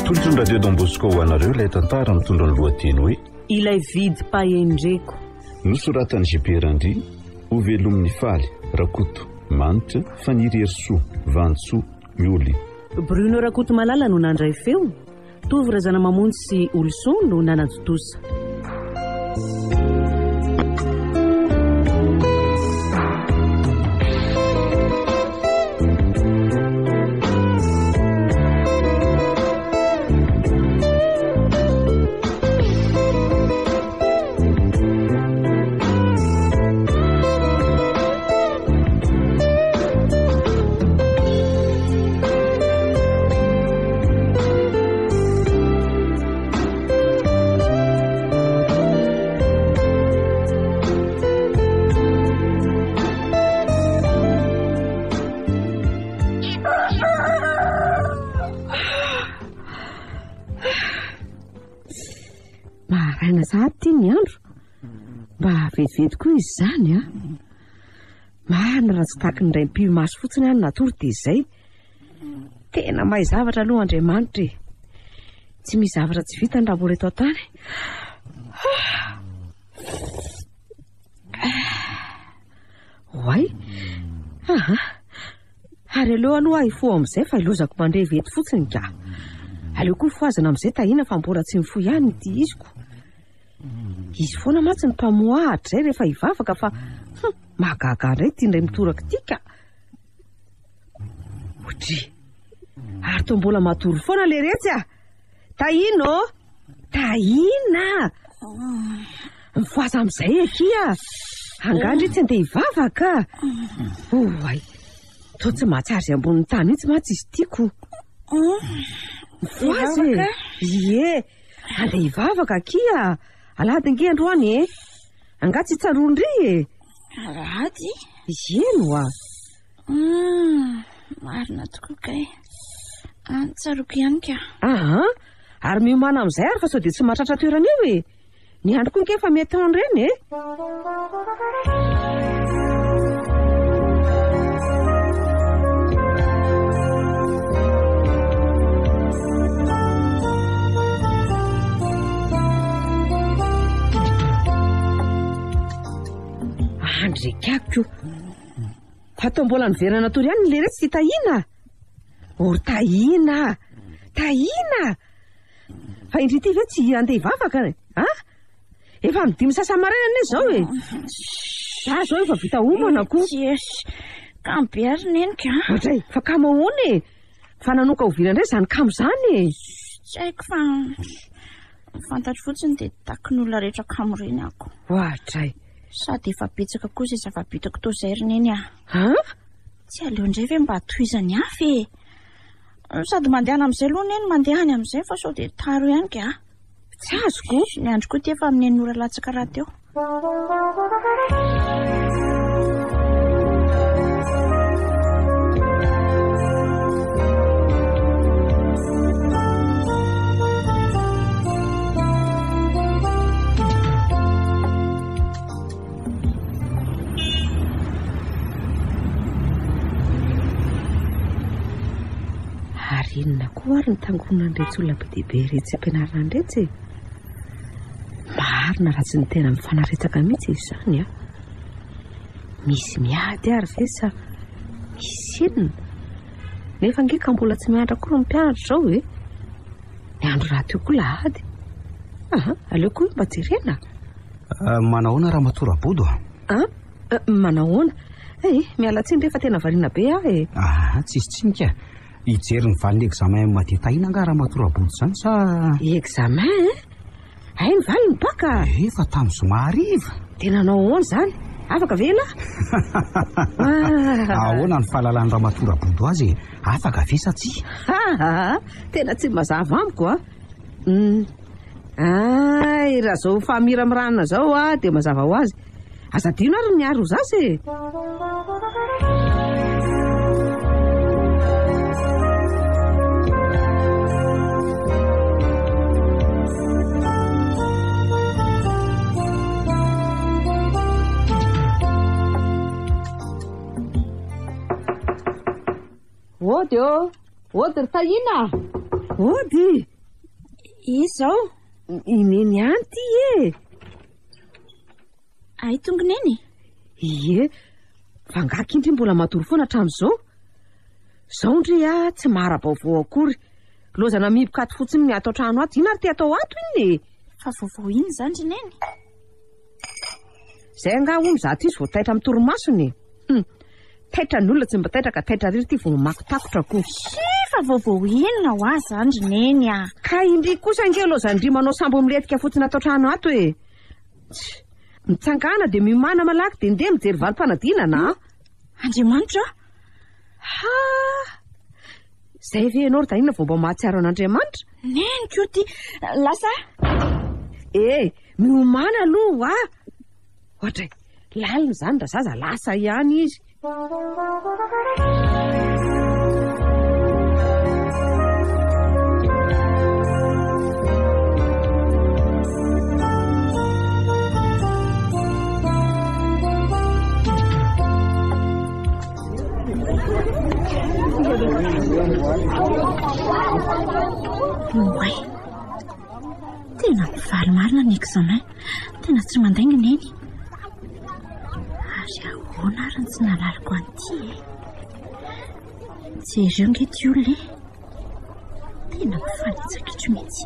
Tolotry ny radio Don Bosco ho anareo ilay tantara mitondra ny lohateny hoe ilay vidy pahendreko. Nosoratan'ny JP-Randry ho velomin'ny faly Rakoto Manitra Faniry Hersoa Vantsoa Mioly. Bruno Rakoto Malala no nandray feo. Tovy Razana Mamonjy sy Olson no nanatotosa. Ty ny andro mba vetivety koa izy zany a. Marina raha tsy taky ny ray mpimaso fotsiny any natory dia izay. Tena mahay zavatra aloha Andriamanitra e. Tsy misy zavatra tsy vita ny raha mbola eto an-tany. Oay. Ary aleo aloha ifo amin'izay fa ilozako mandray vety fotsiny ka. Aleo koa foazana amin'izay tahina fa mbola tsy mifoy ihany ity iziko. Izy foana matsy ny mpamoahatra zay rehefa hivavaka fa mahagaga indray tiandray mitoraka tika. Otry. Ary toa mbola matory foana le retsy a. Tahina ô. Tahina. Mifoaza amin'izay ekia. Angandry tsy andeha hivavaka. Oay. Toa tsy mahatsara izay ambonin'ny tany itsy matsy izy tiako. Mifoaza e. Ie. Andeha hivavaka kia. Alady nge androany e. Anga tsy tsarondry e. Alady? Eno a. Marina tokoa kay. Tsaroko ihany ka. Ary miomana amin'izay ary fa sao dia tsy mahatratra toerana eo e. Ny andro koa nge fa mety andreny e. Andrekako. Fa tao mbola niverana natory ihany le retsy ty tahina. Ory tahina. Tahina. Fa indrity ve tsy andeha hivavaka ha? Efa midimy sasamaraina ane zao e. Zao efa vita homana ko. Yes. Kambeary neny ka. Otray, fa kamo ahoana e. Fa nanoka ovina indray zany kamo zany e. Tsy haiko fa fantatro fotsiny dia takin'olona rehetra kamo reny ako. Otray. Sady efa betsaka kosa izay zava-bitako toa izay rineny a. Tsy aleo indray ve mba tohizany hafa e. Sady mandehana amin'izay aloha neny mandehany amin'izay fa sao dia taro ihany ka. Tsy azoko. Ny andro koa ty efa amin'ny nora latsaka raha teo. Inona koa ary ny tangona ndretsy olona be dehibe retsy ampianarana ndretsy. Marina raha tsy ny tena mifanaretsaka mihitsy izy zany a. Misy miady ary ve sa misy inona. Nefa nge ka mbola tsy miandra koa ny mpianatra zao e. Ny andro raha teo koa lahady. Aleo koa mba jerena. Manahoana raha matorabodo Manahoana. Mialatsiny rehefa tena variana be aho e. Tsisy tsinika. Ijery ny valiny examen maty tahina nga raha matorabodo zany sa examen Ay ny valiny baka. Efa tamin'ny zoma hariva. Tena nanao ahoana zany? Afaka vela? Ahoana ny fahalalany ramatorabodo azy? Afaka ve sa tsy? Tena tsy mazava amiko a. Ay, raha zao famiramirana zao a dia mazava ho azy. Azadino ary ny aro zasy e. Ody ô, ody ry tahina. Ody, Izao ineny anty ay tongoneny ie vangakindry mbola matory foana hatramin'izao zao ndry tsy mahara-baovao akory lozana mibokady fotsiny ny atao trano ato ina ary te atao ato iny fa vaovao iny zany ry neny zay anga hono zato izy vao taitra amin'ny torimasony taitra ny olona tsy mba taitra ka taitra riry ty vao makotakotra ko fa vaovao inona ho azy zany ry neny ka indry kosa nge lozandry manao sambo miretika fotsiny atao trano ato mitsangana dia mimana malaky dia ndeha mijery valim-panadinana Andriamanitra zay ve ianao ry tanina vao mba mahatsiaro an'Andriamanitra neny ko ty lasa miomana aloha ohatra lalina zany raha zaza lasa ihany izy Oay, tena mivaly marina ny examen, tena tsy mandaingina eny. Ary ahoana ary tsy nalalako an'ity jereo nge ty olona tena mifanitsaka itro mihitsy.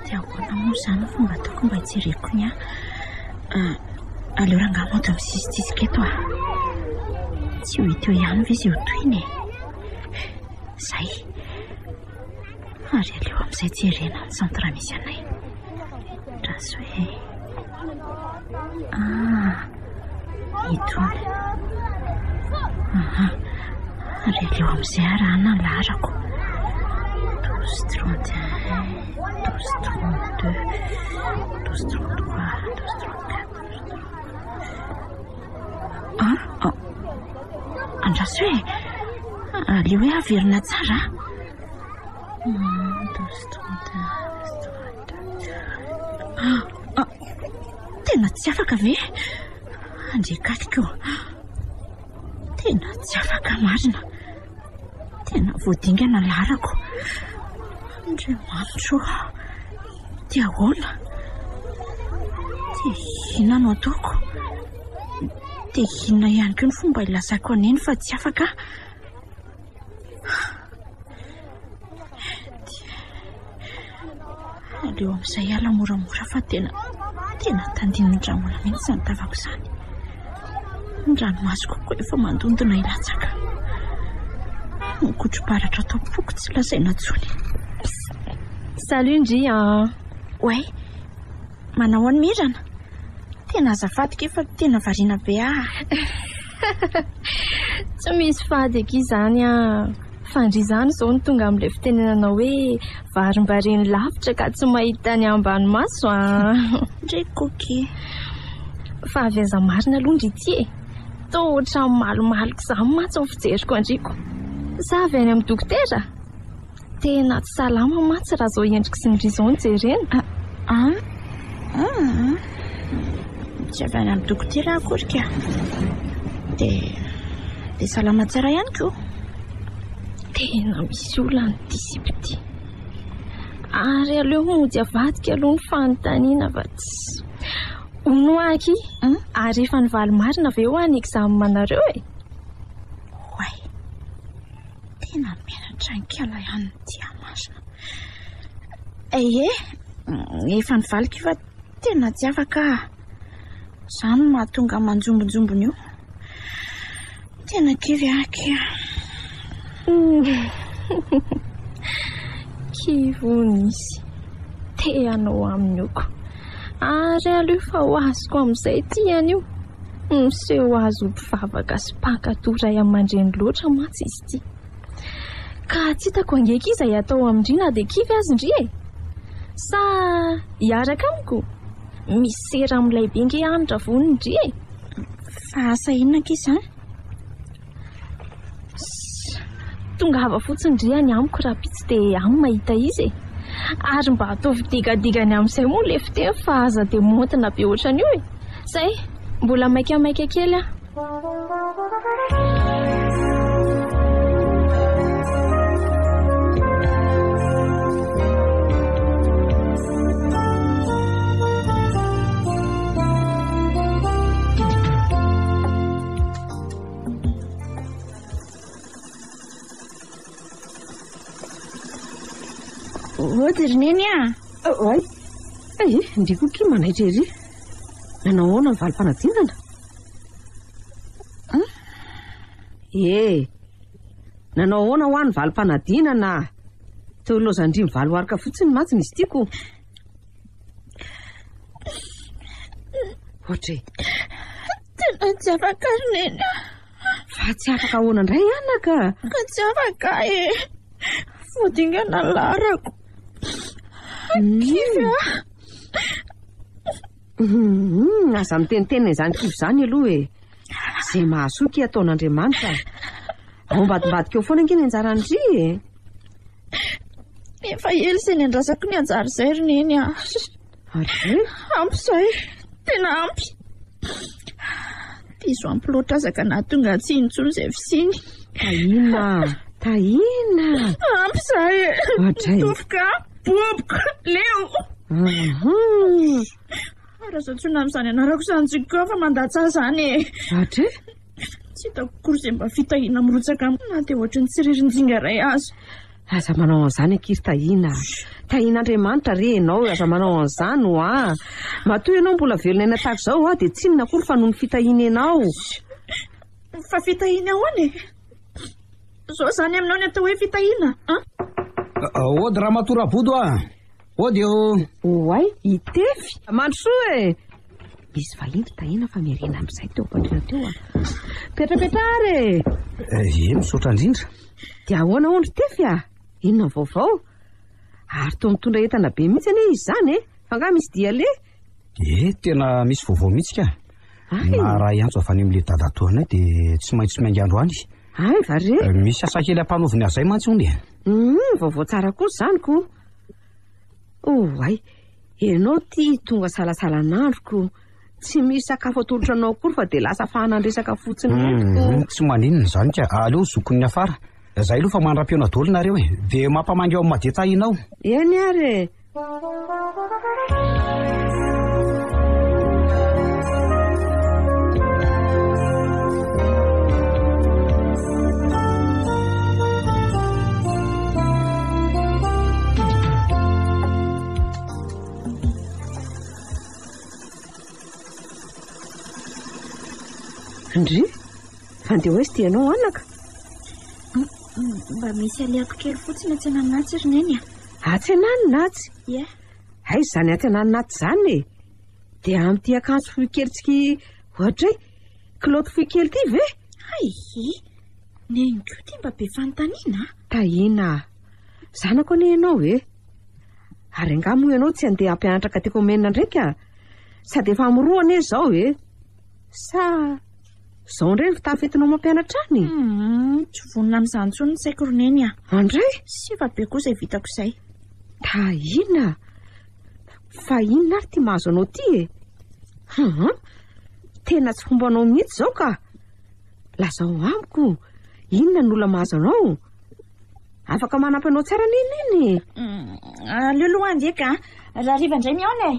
Dia ahoana moa zany fomba ataoko mba hijereko ny aleo rangahy moto misisitsisika eto tsy ho hita eo ihany ve izy eo toyny zay ary aleo amin'izay jerena ny centre misy anay raha sy hoe itony ary aleo amin'izay arahana ny laharako 12 andraso hoe aleo hoe averina tsara tena tsy afaka ve andrekakiko tena tsy afaka marina tena voadingana larako Andriamanitro dia ahoana dia inona no ataoko dia inona ihany koa ny fomba ilasako aneny fa tsy afaka aleo amin'izay ala moramora fa tena tandiny ny dramola mihitsy izany tavako izany ny ranomasoko koa efa mandondona ilatsaka nikotro-paratra atao poko tsy lazaina tsony. Salut Ndry Oay manao any mirana tena azafadika efa tena variana be tsy misy fady eky izany fa Ndry izany izao ny tonga amin'ilay fitenenana hoe varim-bareny lavitra ka tsy mahita ny ambanimaso ndrekoky fa avy aza marina aloha Ndry ity toa ohatran'ny malomaloko izany matsy ny fijeriko andriko sa avy any amin'ny dokotera tena tsy salama matsy raha zao endriko sy Ndry izao ny jerena tsy avy any amin'ny dokotera akorika dia salama tsara ihany koa tena misy olana disipity ary aleo mody avadika aloha ny fanontaniana fa tsy onoaky ary efa nivaly marina avy eo any examenareo Oay tena menatra ny kala ihany dia masina efa nivaliko fa tena tsy afaka izany mahatonga manjombonjombony io tena kivy kivonisy teanao amin'ny oko ary aleo fa ho azoko amin'izay tiany io miseho azo mpivavaka sy mpankatoray aman-dreny loatra matsy izy ity ka tsy hitako angeka izay atao amindry na dia kivy azy Ndry sa hiaraka amiko misy sera amin'ilay be nge anitra voniny Ndry fa asa inona ka izany tonga hava fotsiny Ndry any amiko raha pitsy dia any mahita izy ary mba ataovy digadigany amin'izay moa le fiteny fa aza dia montina be ohatrany io zay mbola maika kely Ôderineny ay ndriko ki manaitra ery nanao ahoana ny valim-panadinana nanao ahoana ho any valim-panadinana teo lozandrimy valo arika fotsiny mantsiny izy tiako ohatray tena tsy afaka rineny fa tsy afaka ahoana indray anaka ka tsy afaka vodingana larako kivy aza mitenitena izany kivy izany aloha zay mahasoky ataon'Andriamanitra ao mbadimbadika eo foana angeny anjarandry efa ely izay ny andrasako ny anjary izay rineny ampy izay tena ampy diso ampy loatra azaka nahatonga tsy intsony izay fisiny tahina ampy izay tofoka boboka leo raha tsona amin'izany anarako izany tsika fa mandatsa izany atray tsy hitako kory izay mba fitahina mirotsaka na dia ohatry ny tsiririn-jinga ray azo aza manao an'izany ankiry tahian'Andriamanitra re ianao aza manao an'izany matoa ianao mbola velona aina tahaka izao dia tsinona kory fa noho ny fitahiana ianao fa fitahiana ahoany zao izany aminao ny atao hoe fitahiana ody raha matorabodo ody oay itefy mandrosoa misy vahiny tahina fa miarena amin'izay teo ampandrina teo petrapetrary misaotra indrindra dia ahoana ondry tefy inona vaovao ary toa mitondra entana be mihitsy anie izy izany fa nga misy dia le tena misy vaovao mihitsy ka na raha iantso avy any amin'le dadatoanay dia tsy maintsy maingy andro any vare misy asa kely ampanoviny azay mantsy ony vaovao tsara kosa izany ko ay ianao ty tonga salasalan'androko tsy misy sakafo atolotra anao kory fa dia lasa fahanandresaka fotsiny tsy maninona izany ka aleo zokon'ny afara izay aloha fa mandram-peona dolo nareo dia mampamangy ao amin'ny madetahinao eny ary andry fandeha hoe sy tianao anaka mba misy aleako kely fotsiny atsenanatsy rineny atsenaninatsy hay izany atsenaninatsy izany dia amin'ity akanjo fohy kelitsika ohatray kiloty fohy kely ity ve neniko ty mba be fanontaniana tahina zanako anie ianao ary angamo ianao tsy andeha hampianatra katekomena ndraika sady efa miroa anie izao sa izao indray ny fitafetinao mampianatra any tsy vonona amin'izany tsony ny saiko rineny andray sy efa be koa izay vitako izay tahina fa inona ary ty mahazo anao ty tena tsy fombanao mihitsy izao ka lazao amiko inona ny olona mahazo anao afaka manampy anao tsara neneny aleo aloha andeka raha riva indray miaona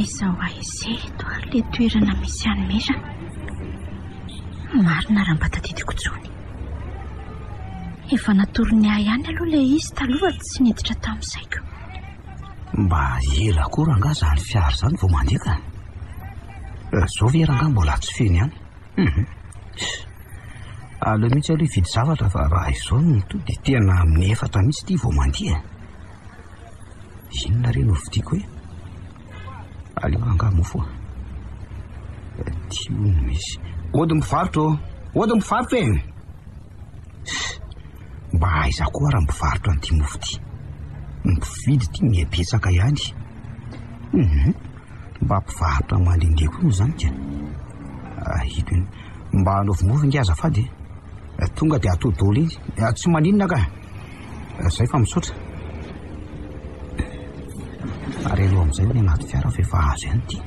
aizao aizeto ary le toerana misy anomera marina raha mba tadidiko tsony efa natorony ahy ihany aloha le izy taloha tsy niditra tamin'izaiko mba ela koa ranga zany fiary izany vao mandeka zao ve ranga mbola tsy feny ihany aleo mihitsy aloha hividy zavatra fa raha izao no to dia tena amin'ny efatra mihitsy ity vao mandeha inona re no vidiako aleo ranga mofo tio no misy ody mivarotra mba aiza koa raha mivarotra an'ity mofo ty mividy ty miabetsaka ihany mba mpivarotra mandehandeha koa moa izany ka hito iny mba hanaovimofo ingy azafady tonga dia atodolo iny tsy maninona ka izay fa misaotra ary aloha amin'izay ny anaty fiara fa efa azo ihany ty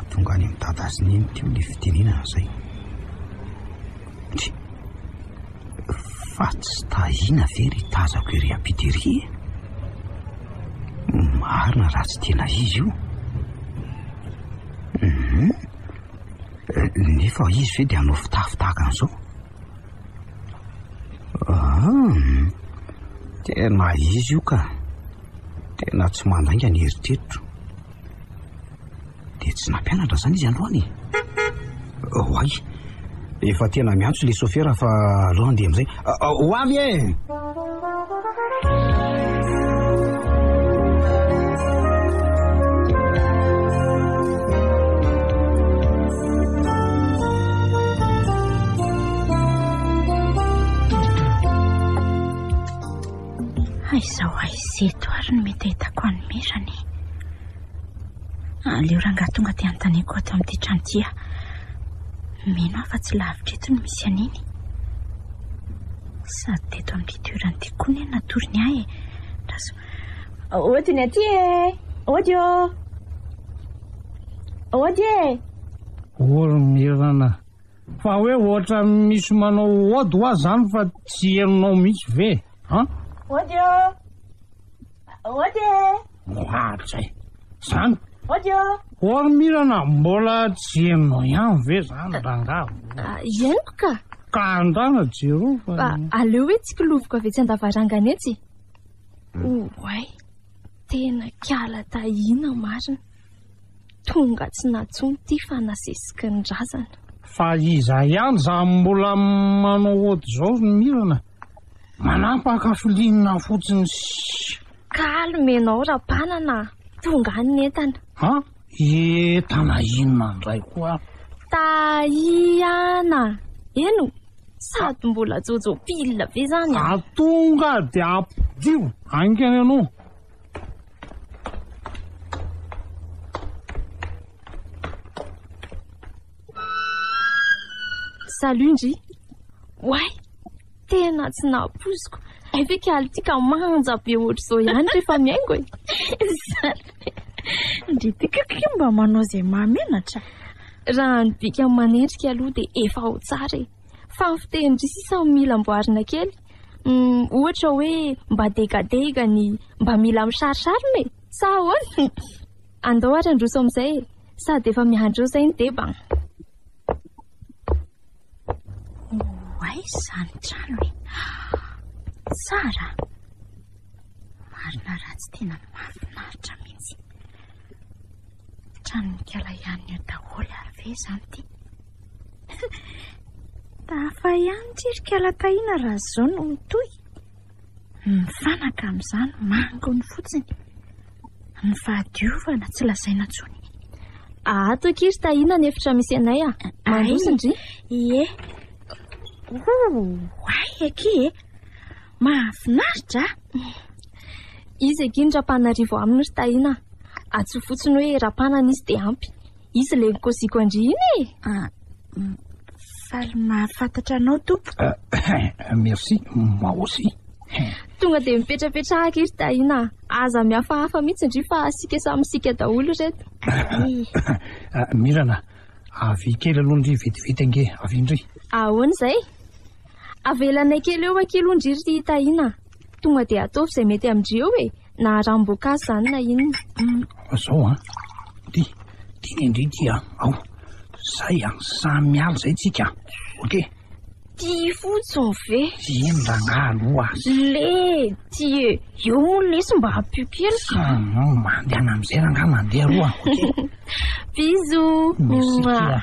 mahatonga any mitady azy neny teo le fitenenana zay. Fa tsy tahina very tazako ery ampidery. Marina raha tsy tena izy io. Nefa izy ve dia hanao fitafy tahaka an'izao? Tena izy io ka. Tena tsy mandainga ny eritreritro. Dia tsy nampianatra zany izy androany. Hoay, efa tena miantso le sofera fa aloha andeha amin'izay. Ho avy e! Izao aizeto ary no mety ahitako any Mirany. Aleo rangahy tonga dia anontaniako ato amin'ity trano ity. Mino aho fa tsy lavitra eto no misy an'iny. Sady teto amin'ny toerany ity koa ny natory ny ahy. Ohaty ny aty e! Ohaty o! Ohaty e! Mirana. Fa hoe ohatra misy manao ody ho azy zany fa tsy herinao mihitsy ve? Ohaty o! Ohaty e! Mohatsy zany. Ohaty o! Mirana, mbola tsy herinao ihany ve zany rangaha? Henoko ka? Ka andrana jero fa... Aleo hoe tsy kiloviko avy etsy an-davarangana etsy. Oay, tena kiala tahina marina. Tonga tsy natsony ty fa nasesiky ny razana. Fa iza ihany za mbola manao ody zao Mirana. Manapakafiliana fotsiny. Kalmenao rapanana. Tonga ny entana. Entana inona ndray koa? Tahiana. Eno, sady mbola jojo pile ve zany? Atonga dia ampidio. Aingany anao. Salundry. Wai, tena tsy napoziko. Efika alitika manja be ohatr'izao ihany rehefa miaingo e. Ndritikako mba manao zay mamenatra. Raha ny bika manendrika aloha dia efa ho tsara e. Fa ny fitenindry sisa mila amboarina kely. Ohatra hoe mba degadegany, mba mila misarisary me. Sa ahoana? Andao ary androso amin'izay e. Sady efa miandro izay ny deba. Wai, zany trano e. Tsara. Marina raha tsy tena mahafinaritra mihitsy. Trano mikala ihany eo daholo ary ve zany ty? Tafa ihany tirikala tahina raha zao no mitohy. Mifanaka amin'izany mangony fotsiny. Ny fahadiovana tsy lazaina intsony. Ato kiry tahina ny efitra misy anay a. Mandrosindry? Ie. Wai, aky e. Mahafinaritra. Izy eky ny rapanarivo amin'ny ry tahina. Atso fotsiny hoe rapanana izy dia ampy. Izy le koziko andriny e. Faly mahafantatra anao tompo. Merci, mahosy. Tonga dia mipetrapetrahaka iry tahina. Aza mihafahafa mihitsy indry fa sika samy sika daholo reto. Mirana, avy kely aloha ndry vetivety ange, avy indry. Ahoana izay? Avelanay kely eo akilo ndry ry tahina. Tonga dia ataovy izay mety amindry eo e. Na ranom-boankazo zany na inona. Zao tiany indry ty ao. Zay samy miala zay tsika. Ok. Ty fotsiny ve? Ino rangaha aloha azy. Le, ty e. Eo lesy mba hampio kely. Mandeha amin'izay rangaha mandeha aloha. Ok. Bisous. Merci tia.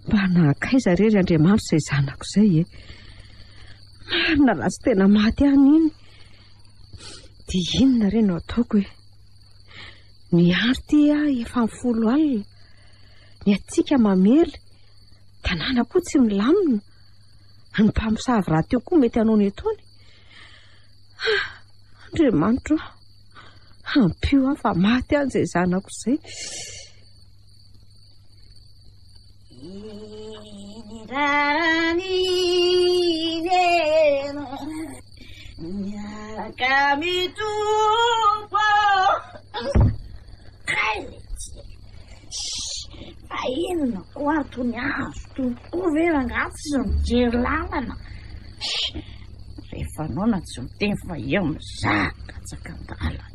Mba nahakaiza rery Andriamanitra izay zanako izay e. Marina raha tsy tena maty any iny. Dia inona re no ataoko e. Ny ary ty efa 10 alina. Ny atsika mamely. Tanàna koa tsy milamina. Ny mpamosavy raha teo koa mety hanao ny etony. Andriamanitra, Ampio aho fa maty azy izay zanako izay. Fa inona ko ary toy ny azo tokoa ve rangahy tsy mijery lalana. Rehefa anao na tsy miteny fa eo mizaka tsakan-dalana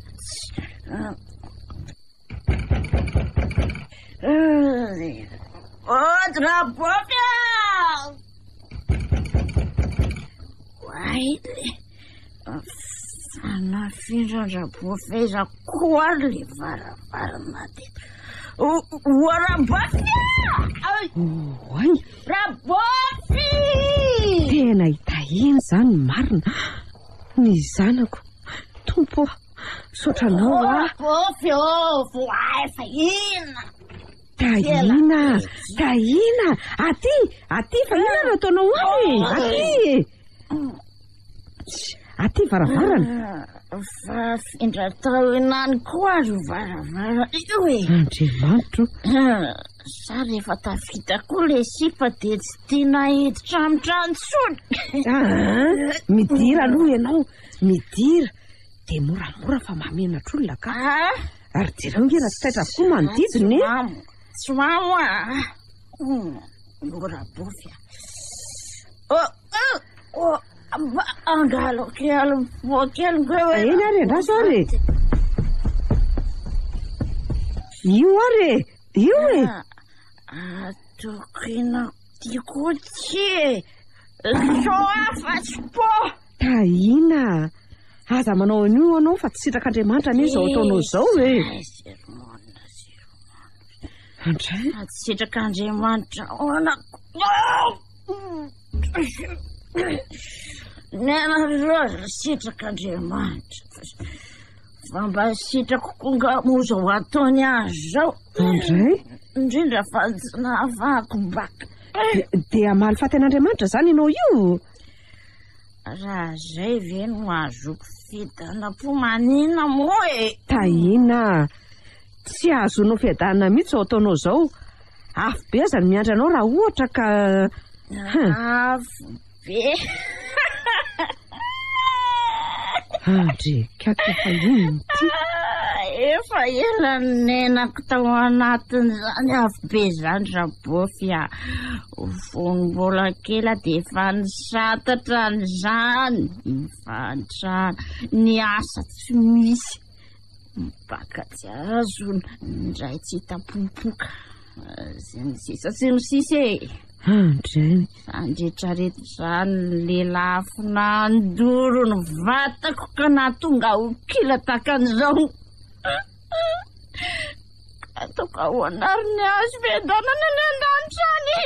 Rabofia! Waile fanafindra Rabofia koa le varavarana teto. Rabofia! Oay! Rabofia! Tena hitahiny zany marina ny zanako. Tompo, sotranao Rabofia, voay fa ina. Tahina, aty fa ina no ataonao any, aty varavarana. Fa findra tao enany koa ro varavarana io e. Andriamanitro. Sa rehefa tafita koa le sipa de tsy tiana hiditra amin'ny trantsony. Midira aloha ianao, midira. De moramora fa mamenatra olona ka. Ary dirao nge raha tsy taitra avokoa manodidiny e. Tsy mamo Rabofia. Angalo kely voakely koe. Eny ary andraso ary. Io ary, io e. Tokina tiako tsy so afa-tsy po. Tahina, aza manao an'io anao fa tsy sitrak'Andriamanitra anie izao ataonao izao e. Andray? Tsy sitrak'Andriamanitra nena roza sitrak'Andriamanitra. Fa mba sitrako konga mozao ataony azy zao. Andray? Indrindra fa tsy nahafahako baka. De amaly faten'Andriamanitra zany ianao io? Raha zay ve no azoko fidana po manina moa e. Tahina, tsy azonao fiadanana mihitsy zao ataonao zao. Afo be aza ny miandra anao raha ohatra ka... Afo be. Andry, kako fa iny ty. Efa ela nenako tao anatin'izany afo be zany Rabofia. Fony mbola kely de efa nisatatra n'izany. Mifantrana, ny asa tsy misy. Baka tsy azona, indray tsy hitapopoka. Sy ny sisa e. Andray. Andritra reto zany lelafo nandoro ny vatako ka nahatonga ho kila takan'izao. Ataoko ahoanary azy vedanana ny an-danitra any.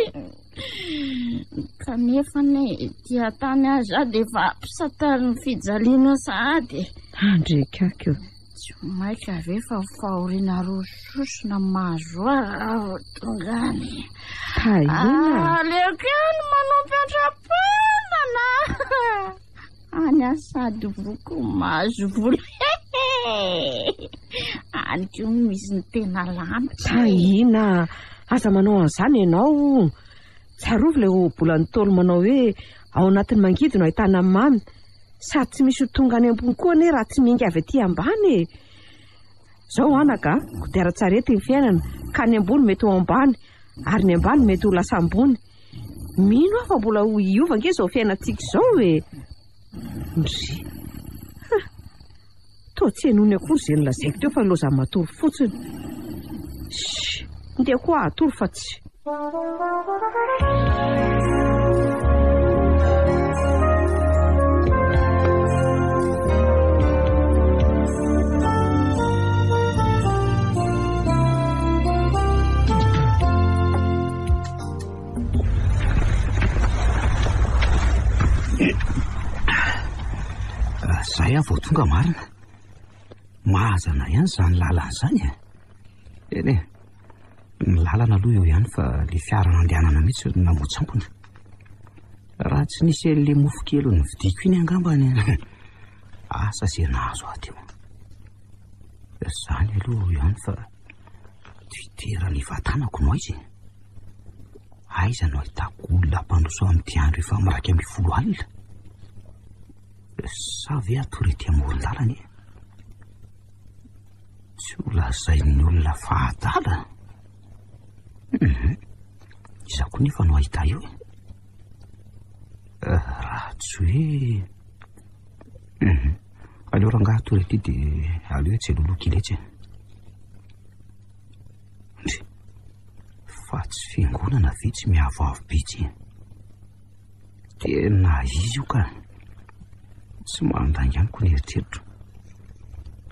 Kanefa ne tia tany azy de efa ampisatary ny fijaliana sahady. Andry kako. Tsy maika ve fa fahoriana rososona mahazo aho tongany. Tahina. Aleko ihany manompo antra-ponana. Any asady voko mahazo vola. Any koa misy ny tena lamy. Tahina, aza manao an'izany ianao. Tsarovy ilay obolany tolo manao hoe ao anatin'ny mangidy no ahitana mamy. Sady tsy misy tonga any ambony koa ane raha tsy minga avy aty ambany e. Zao anaka, kodiaran-tsarety ny fiainana, ka ny ambony mety ho ambany, ary ny ambany mety ho lasa ambony. Mino aho fa mbola ho iova nge izao fiainantsika izao e. Ndry. Toa tsy henony akory izay nolazaiko teo fa loza matory fotsiny. Ndia koa atory fa tsy. Zay aho vao tonga marina. Mahazana ihany zany lalana zany e. Eny e, ny lalana aloha eo ihany fa le fiara nandehanana mihitsy namotsambona. Raha tsy nisy le mofo kely ny vidiko iny angambany. Asa zay nahazo aty eo. Izany aloha ihany fa toitera ny vatanako no izy. Aiza no ahitako olona mpandroso amin'ity andro efa miraika 10 alina. Sa ve atorety amoron-dalana? Tsy ho lazain'ny olona fahadala. Iza koa nefa no ahita io e. Raha tsy hoe aleo rangahy atorety dia aleo tsy loloha kiletsy. Fa tsy fiangonana ve tsy miavoavo bitsy. Tena izy io ka tsy mandanga ihany koa ny eritreritro.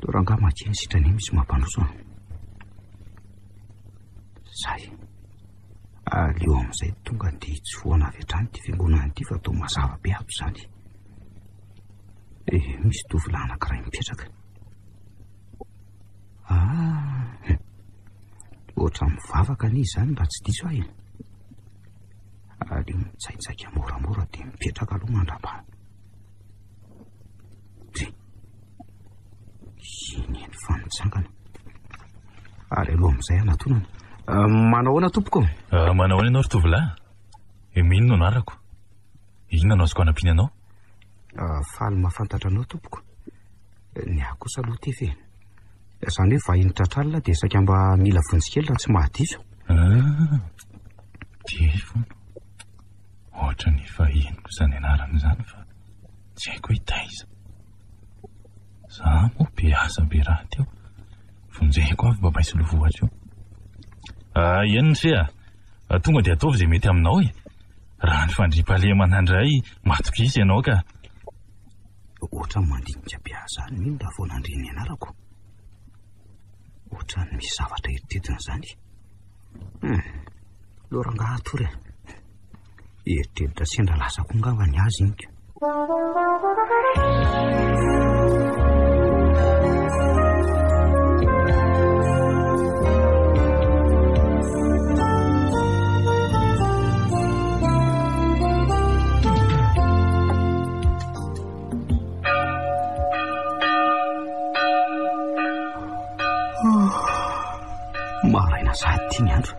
Leo rangahy makeny sitrany misy mampandroso. Zay aleo amin'izay tonga dia tsy foana avy hatrany ty fiangonana ity fa tao mazava be ato izany. Misy tovolahy anankiray mipetraka. Oatra mivavaka ny izany raha tsy diso ahy. Aleo mitsaitsaika moramora dia mipetraka aloha mandrapa. Iny ny fanitsangana. Ary aloha amin'izay anatonana. Manao ahoana tompoko? Manao ahoana ianao ry tovolahy? Minona no anarako? Inona no azoko anampiana anao? Faly mahafantatra anao tompoko. Ny ahy kosa aloha tefe. Izany hoe vahiny tratralina dia saika mba mila vonjikely raha tsy mahadiso. Dia foana. Ohatra ny vahiniko izany anarana izany fa tsy haiko hitaiza. Za moa be asa be raha teo. Vonjehiko avy babay sy lovohatra io. Ianona se tonga dia ataovy izay mety aminao e. Raha ny fandriam-pahalema nandray matokisa ianao ka. Ohatra ny mandinika be azany mino raha vao nandriny anarako. Ohatra ny misy zavatra eritreritiny izany. Leo rangahy atory. Eritreritra sendra lasa koa ngamba ny azy inika. Maraina sady ty ny andro.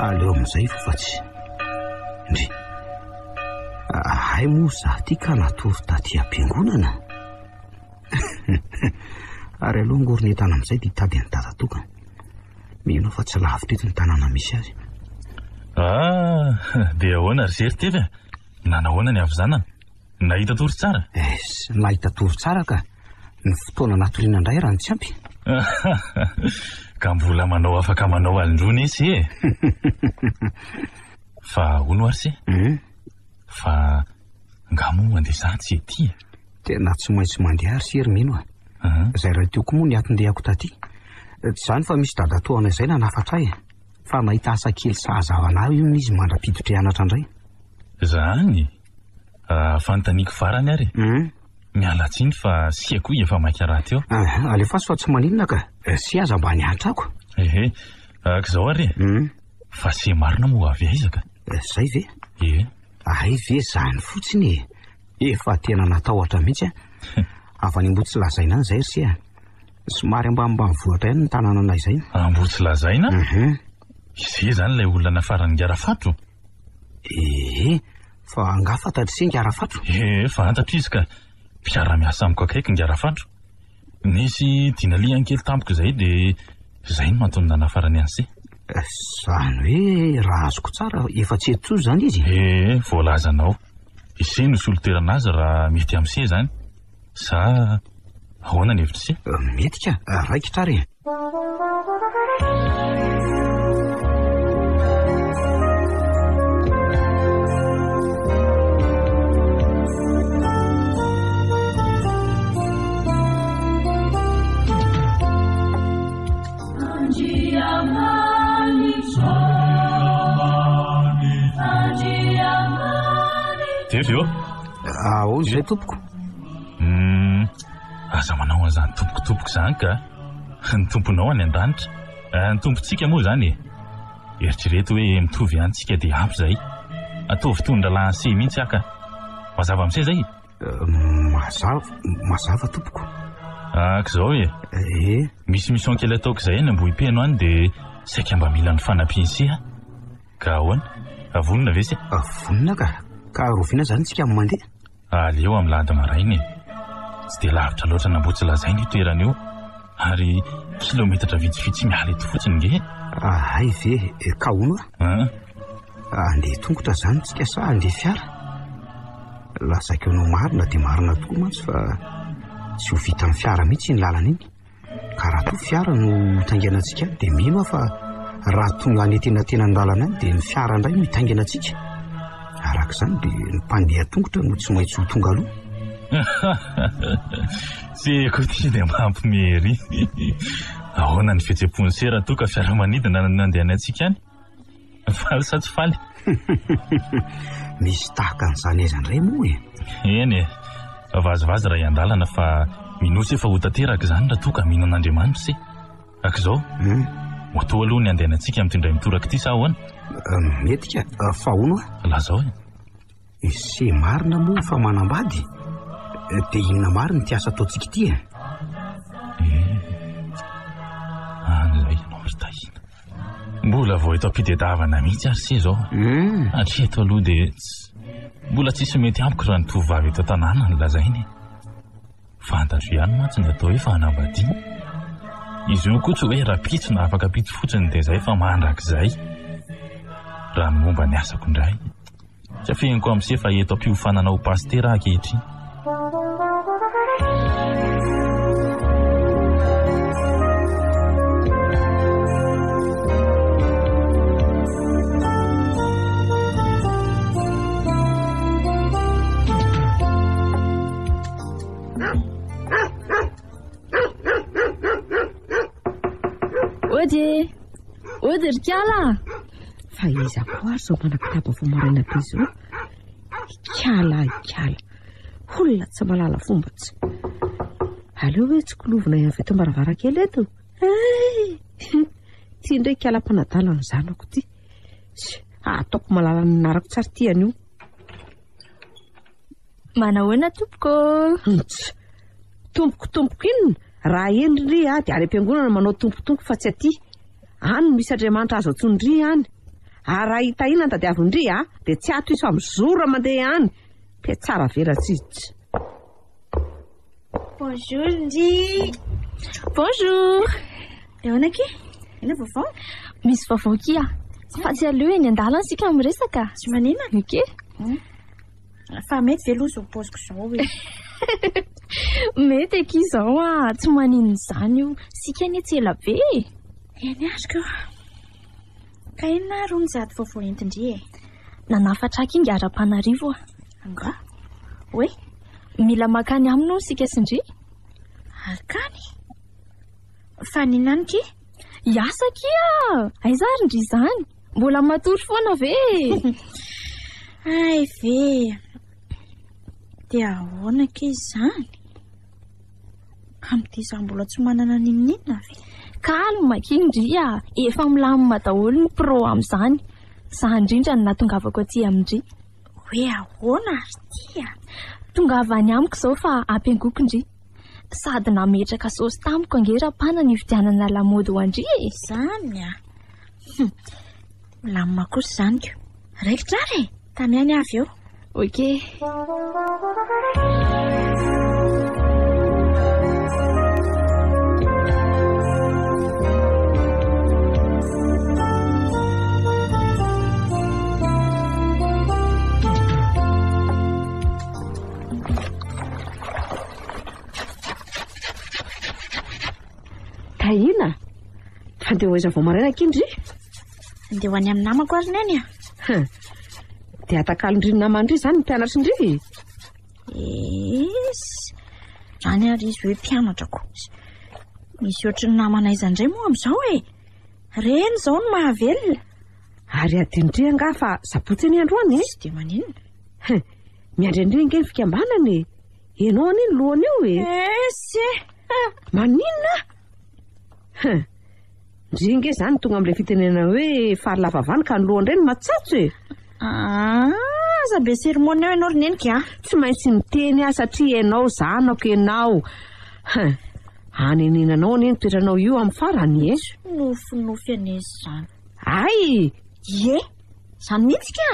Aleo amin'izay fa tsy ndry. Hay moa za ty ka natory taty am-piangonana. Ary aloha ngorona entana amin'izay dia tady ny dadatokana. Mino fa tsy lavitra eto ny tanàna misy azy. Dia ahoana ry zery tevy? Nanahoana ny avy zanana? Nahita tory tsara? Nahita tory tsara ka. Ny fotoana natoriana indray raha ny tsy ampy. Ka mbola manao afaka manao alindrona izy e. Fa hono ary se? Fa ngamo andeha tsy ety. Tena tsy maintsy mandeha ary sery mino a. Izay raha teo koa moa ny atondehako taty. Tsy izany fa misy dadatoana izay nanafatra ahy. Fa mahita asa kely sahazavana io izy mandra-piditra hianatra indray. Izany? Fanontaniako farany ary. Miala tsiny fa siako efa maika raha teo. Alefaso fa tsy maninona ka. Si aza mba niantrako. K'izao ary. Fa se marina moa avy aizaka. Zay ve? Ay ve zany fotsiny. Efa tena natahotra mihitsy. Avy mbo tsy lazaina izay ry se. Somary ambanimbany vohatra ihany ny tanànana izay. Mbo tsy lazaina? Izay zany ilay olona nafarany Ngarafatro. Fa angafatatra se Ngarafatro. Fantatra izy ka mpiara-miasa amiko akaiky Ngarafatro. Nisy dinaliany kely tampoko izay dia izay no mantonona nafarany an'se. Zany hoe raha azoko tsara efa tsy eto izany izy. Voalazanao. Ise no soliterana azy raha mety amin'se izany. Sa ahoana ny hevitra se? Mety ka, raikitra re. Tevy eo? Ahoana izay tompoko? Aza manao an'izany tompoko izany ka. Ny tomponao any an-danitra. Ny tompontsika moa izany e. Eritrereto hoe mitovy antsika dia ampy izay. Ataovy tondra lahanse mihitsy aka. Mazava amin'izay izay? Mazava tompoko. Ak'izao e. Misy mission kely ataoko izay eny Ambohipeno any dia saika mba mila ny fanampiansia. Ka ahoana? Avonina ve se? Avonina ka roviana zany tsika amin'ny mandeha. Aleo amin'ny lahady maraina e. Tsy dia lavitra loatra nambotsy lazaina io toerana io. Ary kilometatra vitsivitsy miala eto fotsiny nge. Ay ve, ka hono andeha tongotra zany tsika sa andeha fiara? Lasaiko anao marina dia marina tokoa mantsy fa tsy ho vita amin'ny fiara mihitsy ny lalana iny. Ka raha toa fiara no taingana antsika dia mino fa raha tonga any tena ny lalana any dia ny fiara indray mitaingana antsika. Arak'izany dia ny mpandeha tongotra no tsy maintsy ho tonga aloha. Seko ty dia mampimery. Ahoana ny fihetseham-pony se raha toa ka fiaramanidina nandeha antsika any? Faly sa tsy faly? Misy tahaka an'izany aiza indray moa e. Eny e, vazivazy raha iandalana fa minosy efa ho tanteraka izany raha toa ka mino an'Andriamanitra se. Ak'izao moto aloha ny andeha antsika amin'ity indray mitoraka ity sa ahoana? Mety ka fa hono lazao e. Se marina moa fa manambady dia inona marina ty asa ataontsika ity e. An'ilay ianao ry tahina. Mbola vao eto am-pidedavana mihitsy ary se zao. Hatreto aloha dia mbola tsisy mety amiko raha ny tovovavy eto an-tanàna ny lazainy. Fantatro ihany mantsy ny atao hoe fanambadiana. Izy io koa tsy hoe raha pitso na afaka pitso fotsiny dia izay fa mandrak'izay. Raha ny momba ny asako indray tsy afehinko amin'ise fa eto am-piofanana ho pastera ankehitriny. Ody ry Kiala. Fa iza koa ary zao manapitapa vao maraina be izao. Kiala. Olona tsy malala fomba tsy. Aleo hoe tsy kolovina ihany veto am-baravarakely eto. Ty indray Kialam-panadala ny zanako ty. Ataoko malala ny narako tsara ty an'io. Manahoana tompoko? Tompoko inona? Raha endry dia any am-piangonana manao tompotompo fa tsy aty. Any misy Andriamanitra azo atsondry any. Ary raha hita inona tadiavindry dia tsy ato iso amin'ny zora mandeha any. Dia tsara vera tsitsy. Bonjour Ndry. Bonjour. Ahoana ky? Ina vaovao? Misy vaovao kia. Fa tsy aleo eny an-dalana sika miresaka. Tsy manina? Oke. Fa mety veloha zao paoziko zao e. Mety eky izao tsy maninona izany io. Sika anie tsy ela be. Eny azoko. Ka inona ro nizaty vaovao entindry e? Nanafatra kinga ara-panarivo Anga? Hoe? Mila makany amino sika sindry. Akany? Fa ninany ky? Iasa kia. Aiza ary ndry izany? Mbola matory foana ve? Ay ve. Dia ahoana ky izany? Amin'ity izaho mbola tsy manana ninona ve? Kalma kindry efa milamina daholo ny pro amin'izany. Za indrindra no natongavako aty amindry. Hoe ahoana ary tia? Tongavany amiko izao fa ampiangoko indry. Sady nametraka saosy tamiko angerapana ny vidianana lamody ho andry e. Izany milamina kosa izany ko. Raikitra ary tamiany avy eo. Oke. Tahina, fandeha hoaiza vao maraina kindry? Andeha ho any amin'ny namako ary neny dia atakalindry ny namandry izany ny mpianatra indry? Zany ary izy hoe mpianatrako. Misy ohatry ny namanaiza indray moa amin'izao e. Reny izao no mahavelona. Ary adindry anga fa sabotsy ny androany Tsy dia maninona. Miandrindry nge ny fikambanany. Ianao any ny lohany io e. Maninona? Ndry nge izany tonga amin'ilay fitenena hoe fary lavavany ka ny lohany ireny matsatso e. Aza be sermony eo ianao roneny ka? Tsy maintsy miteny satria ianao zanako ianao. Aneninanao anie ny toeranao io amin'ny farany ezo. Nofinofy anezy izany. Ay! Ie, izany mihitsy ka.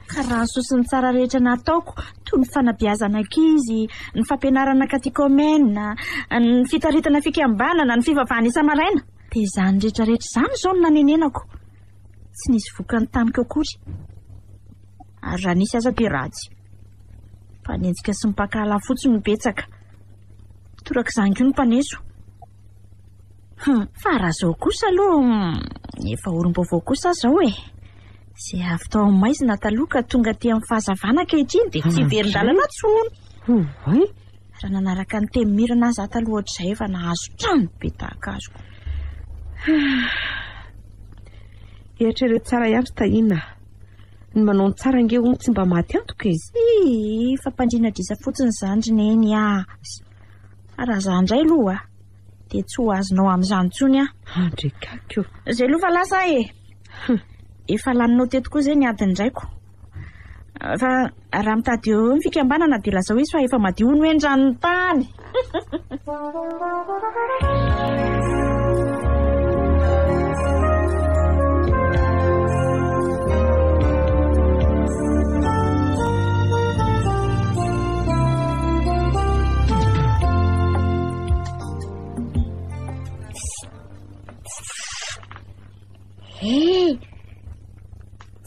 Ka raha ny sosiny tsara rehetra nataoko, toy ny fanabeazana ankizy, ny fampianarana katikômena, ny fitaritana fikambanana, ny fivavahana isa-maraina, dia izany rehetrarehetra izany izao no nanenenako. Tsy nisy vokany tamiko akory. Ary raha nisy aza dia ratsy. Mpanenjika sy mipankala fotsiny no betsaka. Toraka izany koa ny mpaneso. Fa raha izao kosa aloha, efa orom-baovao kosa izao e. Izay avy tao amin'ny maizina taloha ka tonga aty amin'ny fahazavana ankehitriny dia tsy verin-dalana intsony. Raha nanaraka ny temimirana azy ato aloha ohatr'izay efa nahazo trano be tahaka azoko. Eritrereto tsara ihany Taina. Ny manao ny tsara ange hono tsy mba maty antoka izy. Fampandriana drisa fotsiny izany ry neny azy. Raha izany indray aloha dia tsy ho azonao amin'izany intsony a. Andrekako. Izay aloha fa lasa e. Efa laninao teto koa izay ny adiny indraiko. Fa raha mitady eo ny fikambanana dia lazao izy fa efa madio ny hoe ny tany.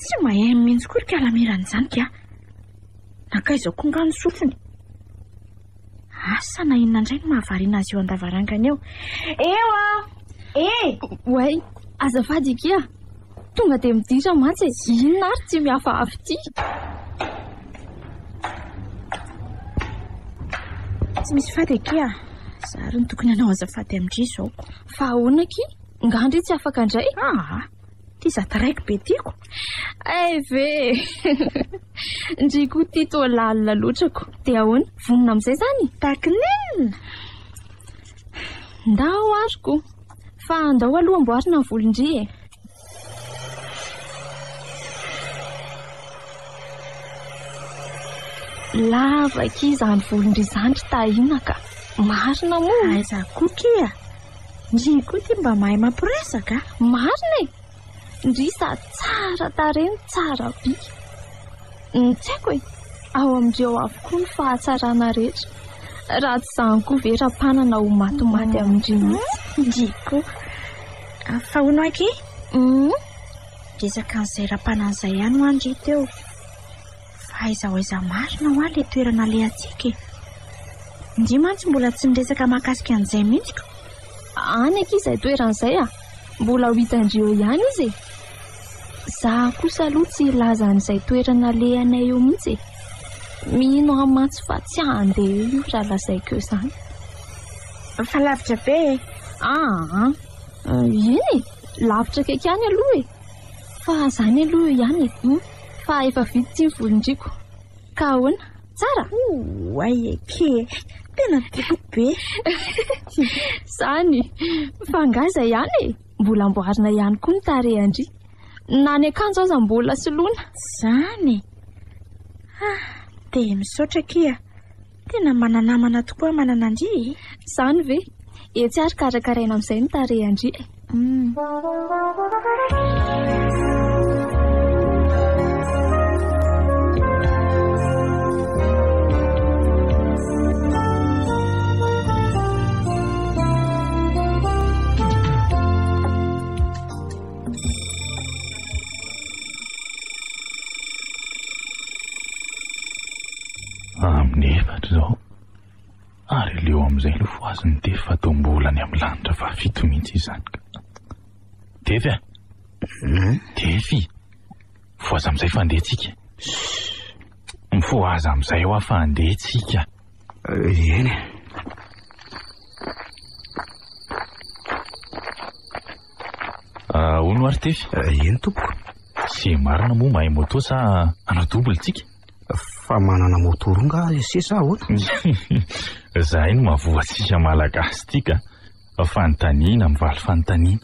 Tsy mahay mihitsy koa ry kalameran'izany ka. Nankaiza koa ngano sofiny. Asa na inona indray no mahavariana azy eo an-davarangana eo. Eo a! Way, azafady kia. Tonga dia midira mantsy. Inona ary tsy mihafa avy ity. Tsy misy fady kia. Zary ny tokony anao azafady amindry izao. Fa ahoana ki? Ngandry tsy afaka indray. Ty zataraiky be tiako. Ve. Ndriko ty toa lalina lotrako. Dia ahoana? Vonona amin'izay zany? Takinena. Ndao ariko. Fa andao aloha amboarina ny volondry e. Lava ki izany volondry izany Taina ka. Marina moa. Aiza koa kia. Ndry koa ty mba mahay mampiresaka. Marina e. Ndry sa tsara tareny tsara bi. Tsy haiko e. Ao amin'ireo avokoa ny fahatsarana rehetra. Raha tsy izany koa vera-panana ho matomaty amin'indry mihitsy. Ndry koa. Fa hono aky? Resaka an'izay ra-panana izay ihany ho andry teo. Fa aiza marina ho ahy le toerana le atsika e. Ndry mantsy mbola tsy miresaka mahakasika an'izay mihitsy. Any aky izay toeran'izay a. Mbola ho hitandreo ihany izy e. Zaho kosa aloha tsy ilaza an'izay toerana le anay eo mihitsy e. Mino amantsy fa tsy handeha io raha lazaiko eo izany. Fa lavitra be e. Eny e. Lavitra kaiky ihany aloha e. Fa izany aloha ihany e. Fa efa vitsy ny volondriko. Ka ahoana? Tsara? Ay eke. Tena tiako be. Zany. Fa ngaza ihany e. Mbola amboarina ihany koa ny tarehandry. Na ny akanjo aza mbola soloina. Zany. Dia misaotra kia. Tena mananamana tokoa manana andry. Zany ve? Tsy ary karakaraina amin'izay ny tarehandry e. Amin'ny efatra izao. Ary leo amin'izay aloha foaziny dia fatombolany amin'ny lanitra fa fito mihitsy izany. Tefy a? Tefy. Foaza amin'izay fandehantsika. Mifoaza amin'izay ho fandehantsika. Eny. Hono ary Tefy? Eny tompoko. Sy marina moa mahay moto sa anao dobolo tsika? Fa manana motoronga sesa ahoana. Zahay no mahavoatsika malagasy tika. Fanontaniana mivaly fanontaniana.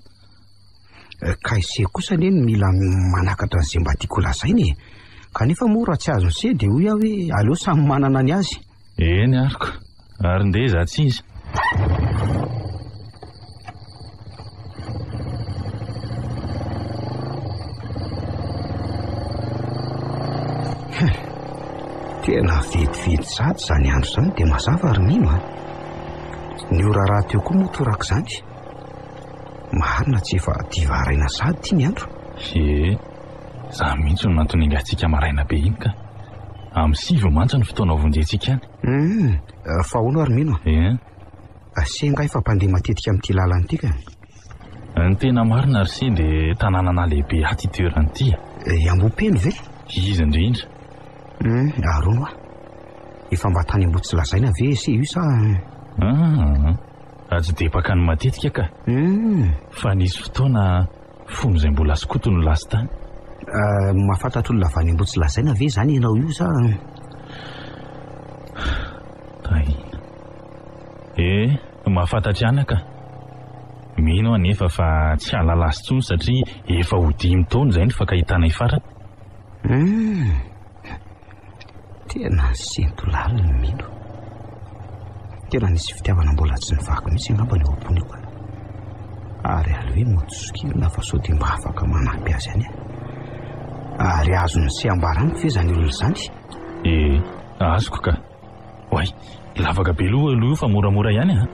Ka ise kosa neny mila manakatra an'izay mba tiako lazainy. Kanefa moa raha tsy azo se dia hoy hoe aleo samy manana ny azy. Eny ariko. Ary ndeza tsy izy. Tena vidividy sady izany andro izany dia mazava ary mino a. Ny ora raha teo koa moa toraka izany. Marina tsy efa diva araina sady ity ny andro. Za mihitsy no nantony antsika maraina be iny ka amin'ny 7 mantsy ny fotoana vonjentsika any. Fa hono ary mino a. Senga efa mpandeha matetika amin'ity lalana ity ka. Ny tena marina ary se dia tanàna lehibe aty toerana ity. Ambopeny ve? Izy indrindra. Arono a. Efa mba tany ambo tsy lazaina ve se io sa? Atsy depaka ny matetika ka. Fa nisy fotoana fony izay mbola skoto no lasy tany. Mahafantatra olona avy any ambo tsy lazaina ve zany ianao io sa? Tahina. Mahafantatra ihany ka. Mino anefa fa tsy alala azy tsony satria efa ho 5 taona izay ny fankahitana ifarany. Tena sentolala mino. Tena nisy fitiavana mbola tsy nivako mihitsy angamba ilay ompony io. Ary aloha motsokirina fa sao dia mba afaka manampy azy any. Ary azony sy ambarany fe zany olona izany. Azoko ka. Oay, lavaka be aloha fa moramora ihany a.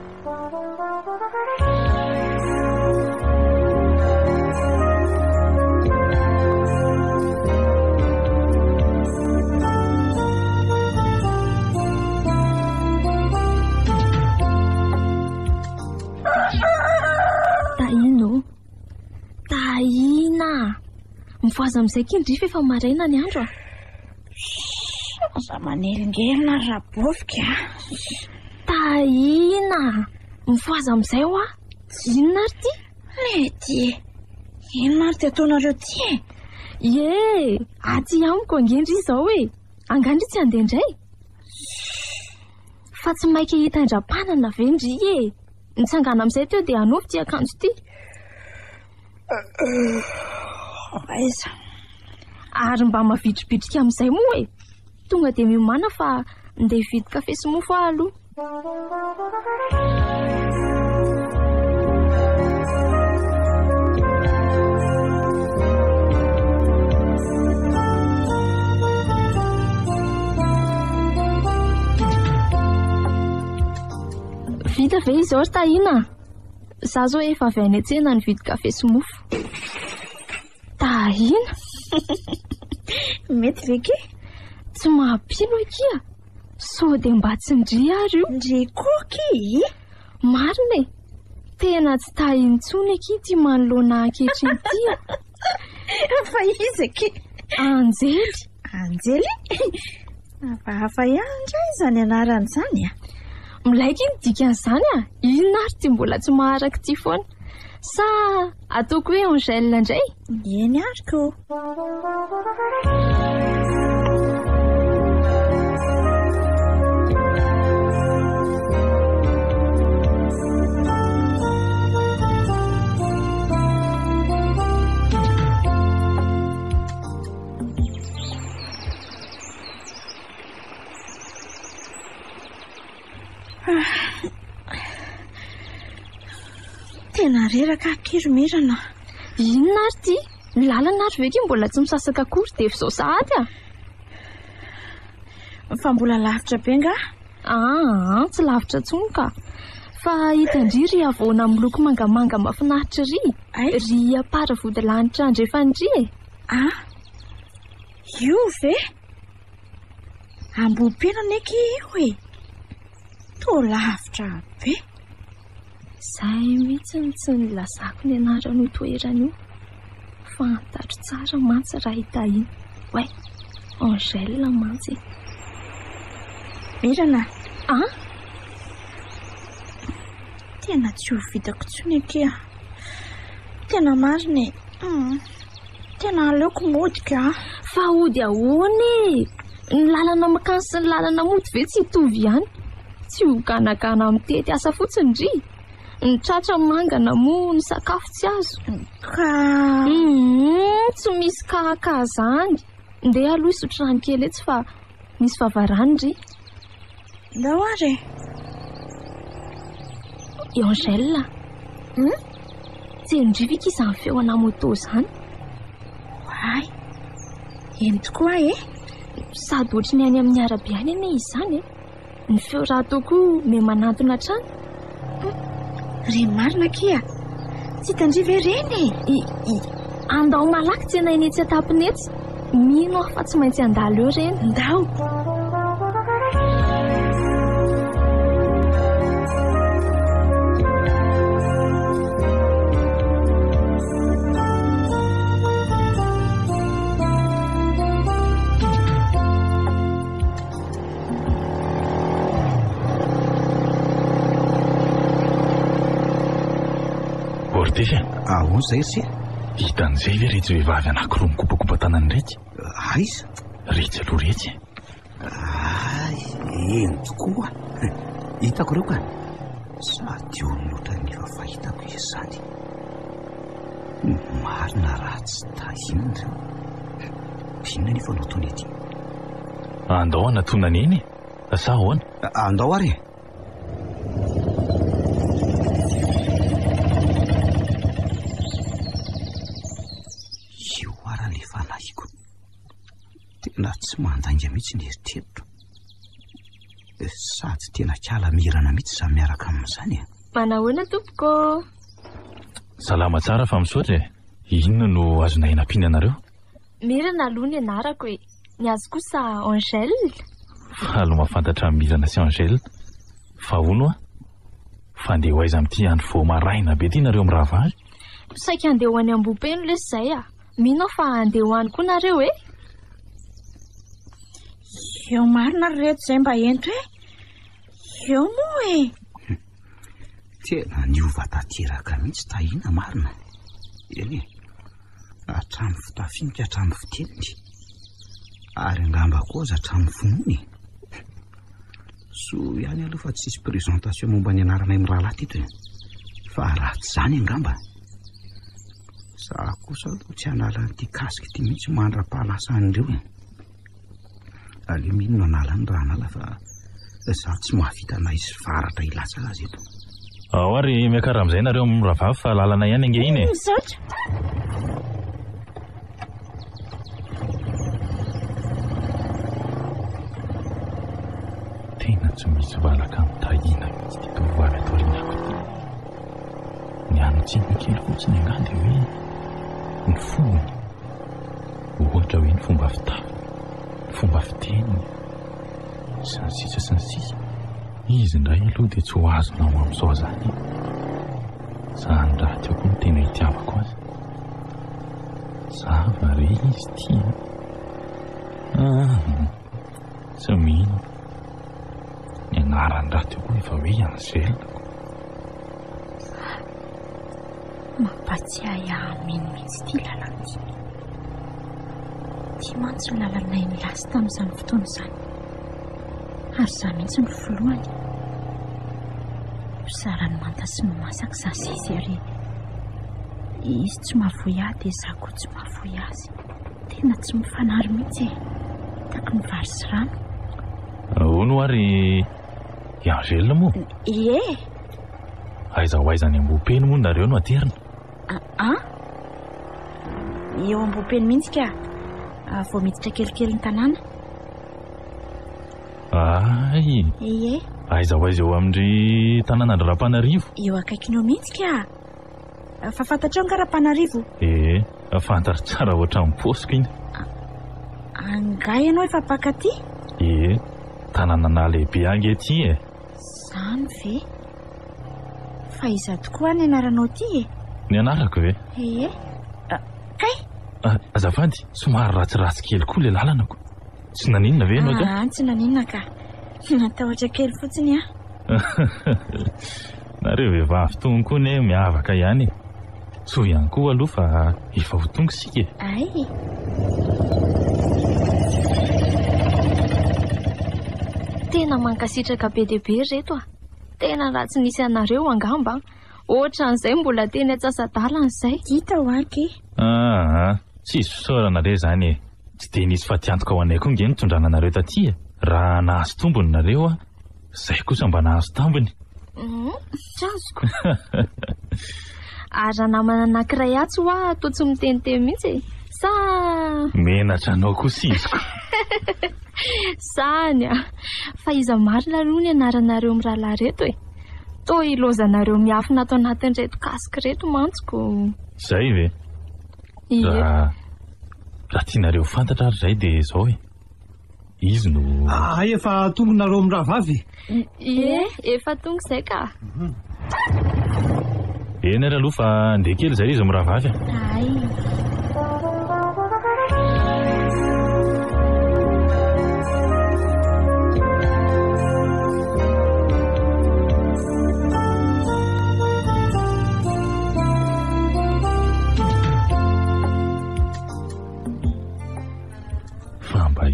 Mivoaza amin'izay kindry efa maraina ny andro a. Aza manelingelina rabovika. Tahina, mivoaza amin'izay ho a. Inona ary ty? Lety. Inona ary ty ataonareo ty? Aty amiko angendry izao hoe. Angandry tsy andeha indray. Fa tsy mainka hitandram-panana vendry Nitsangana amin'izay teo dia hanofy ty akanjo ty. Aiza. Ary mba mavitribitrika amin'izay moa tonga dia miomana fa ndeha hividy kafe sy mofo aloha. Vita ve izao ry Tahina? Za zao efa avy any an-tsena nividy kafe sy mofo. Tahina? Mety ve ke? Tsy mahampino kia. So dia mba tsy ndry ary io. Ndry koky? Marina tena tsy Tahina intsony ity manoloana ankehitriny ity. Fa izy ke? Anjely. Anjely? Hafa ihany indray izany anarany izany a. Milaiky ny dikan'izany a. Inona ary ty mbola tsy maharaka ty foana. Sa ataoko hoe Angèle indray? Eny ary ko. Tena reraka kiromerana. Inona ary ty? Ny lalana ary ve ke mbola tsy misasaka akory dia efa izao sahady a? Fa mbola lavitra be nga? Tsy lavitra tsony ka. Fa hitandry ry havoana miloko mangamanga mahafinaritra ry apara vodilanitra andrefandry Io ve? Ambopena neky io to lavitra be. Zay mihitsy tsy nilazako ny anaran'io toerana io. Fantatro tsara mantsy raha Tahina. Way, Angèle mantsy. Mirana. Tena tsy ho vitako tsony kia. Tena marina. Tena aleoko modika. Fa ody ahoana ny lalana makany sy ny lalana mody ve tsy hitovy ihany? Tsy ho ganagana amin'ny tety asa fotsiny ry. Ny tratra mangana moa ny sakafo tsy azo. Tsy misy kahaka zany. Ndeha aloha isotro rano kely etsy fa misy vavarany ry. Ndao ary. Angèle. Tsy ndrivika izany feona moto zany. Way. Eny tokoa Sady ohatry ny any amin'ny arabe any ane izany ny feo raha tokoa me manantona trano. Ry marina kia tsy tandriva ireny andao malaky tsena eny etsy atapiny etsy. Mino aho fa tsy maintsy andalo eo reny. Ndao. Ahoana zay sy hitan'izay ve retsy vehivavy anankiroa mikopakopa tanany retsy? Aiza? Retsy aloha retsy. Eny tokoa. Hitako reo ka. Sady olon'ohatra ny efa fahitako izany. Marina raha tsy tahiana reo. Inona ny efa nataony ety? Andao anatonany eny? Sa ahoana? Andao ary. Tena tsy mandainga mihitsy ny eritreritro. Sady tena kala mirana mihitsy za miaraka amin'izany. Manahoana tompoko? Salama tsara fa misaotra. Inona no azonay nampianareo? Mirana aloha ny anarako e. Ny azy kosa Angèle. Falo mahafantatra mirana sy Angèle. Fa hono fa andeha ho aiza amin'ity andro vao maraina be ty nareo miravary? Saika andeha ho any Ambopeno lesy zay Mino aho fa andeha ho any koa nareo e. Eo marina reto izay mba ento eo moa e. Tena niova tanteraka mihitsy tahiana marina. Eny hatramin'ny fitafinika hatramin'ny fiteniny. Ary angamba koa aza hatramin'ny finoany. So ihany aloha fa tsisy présentation momba ny anaranay mirahalahy teto. Fa ratsy zany angamba. Za kosa aloha tsy hanala n'ity kasika ity mihitsy mandra-pahalasa an'ireo e. Ale minona analany raha anala fa za tsy mahavita naizy faratra ilatsa azy eto. Ao ary miakara amin'izay nareo miravavy fa lalana ihany ange iny e. Misaotra. Tena tsy misy valaka amin'ny tahiana mihitsy ty tovovavy ato aorianako ity. Ny anontsininy kely fotsiny angady hoe ny fombony. Ohatra hoe ny fomba fitafy, ny fomba fiteniny, sy ny sisa sy ny sisa. Izy indray aloha dia tsy ho azonao amin'izao zany. Zany raha tiako ny tena hitiavako azy. Zava re izy tia. Tsy mino. Ny anarany raha tiako efa hoe Angèle. Mampatsiahy aminy mihitsy ty lalana ity. Ty mantsy ny lalanay nilasy tamin'izany fotoana izany. Ary za mihitsy ny voalohany. Mizara ny manta sy ny masaka za sy izy ary. Izy tsy mahavoy ahy dia za koa tsy mahavoy azy. Tena tsy mifanary mihitsy e. Taky ny vary sy rano. Ahoana ary i Angèle moa? Ie. Aiza ho aiza ny Ambopeno moa nareo no aterina? Eo Ambopeno mihitsy ka. Vao miditra kelikely ny tanàna. Ay. Ie. Aiza ho aiza eo amin'ny tanàna Rapanarivo? Eo akaikinao mihitsy ka. Fa fantatrao nga Rapanarivo? Fantaro tsara ohatran'ny paosiko iny. Angay ianao efa mpankatỳ? Tanàna nahalehibe ange ty e. Zany ve? Fa iza tokoa ny anaranao ty e? Ny anarako ve? Ie. Kay? Azafady, somary ratsiratsy kely koa le lalako. Tsy naninona ve ianao ka? Tsy naninona ka. Natahotra kely fotsiny Nareo vehivavy tony koa ne miavaka ihany. So ihany koa aloha fa efa ho tonga sika e. Ay. Tena mankasitraka be dia be reto Tena ratsy nisy anareo angamba. Ohatran'izay mbola teny atsasa-dalana izay. Hita ho aky. Tsisy fisaorana re zany e. Tsy dia nisy fatiantoka ho anay koa nge nitondrana nareo taty e. Raha nahazo tombony nareo zay kosa mba nahazo tambony. Azoko. Ary namana anankiray atsy hoa toa tsy miteniteny mihitsy. sa menatra anao kosiziko. Sany fa iza marina aloha ny anaranareo amin'ny rahalahy reto e. Toa ilozanareo miafina ato anatin'ireto kasika reto mantsiko. Zay ve? Raha tianareo fantatra ary zay dia izao e. Izy no... efa tongonareo amin'ny rahavavy? Efa tonga izay ka. Eny ary aloha fa andeha kely zay izy amin'ny rahavavy. Ay.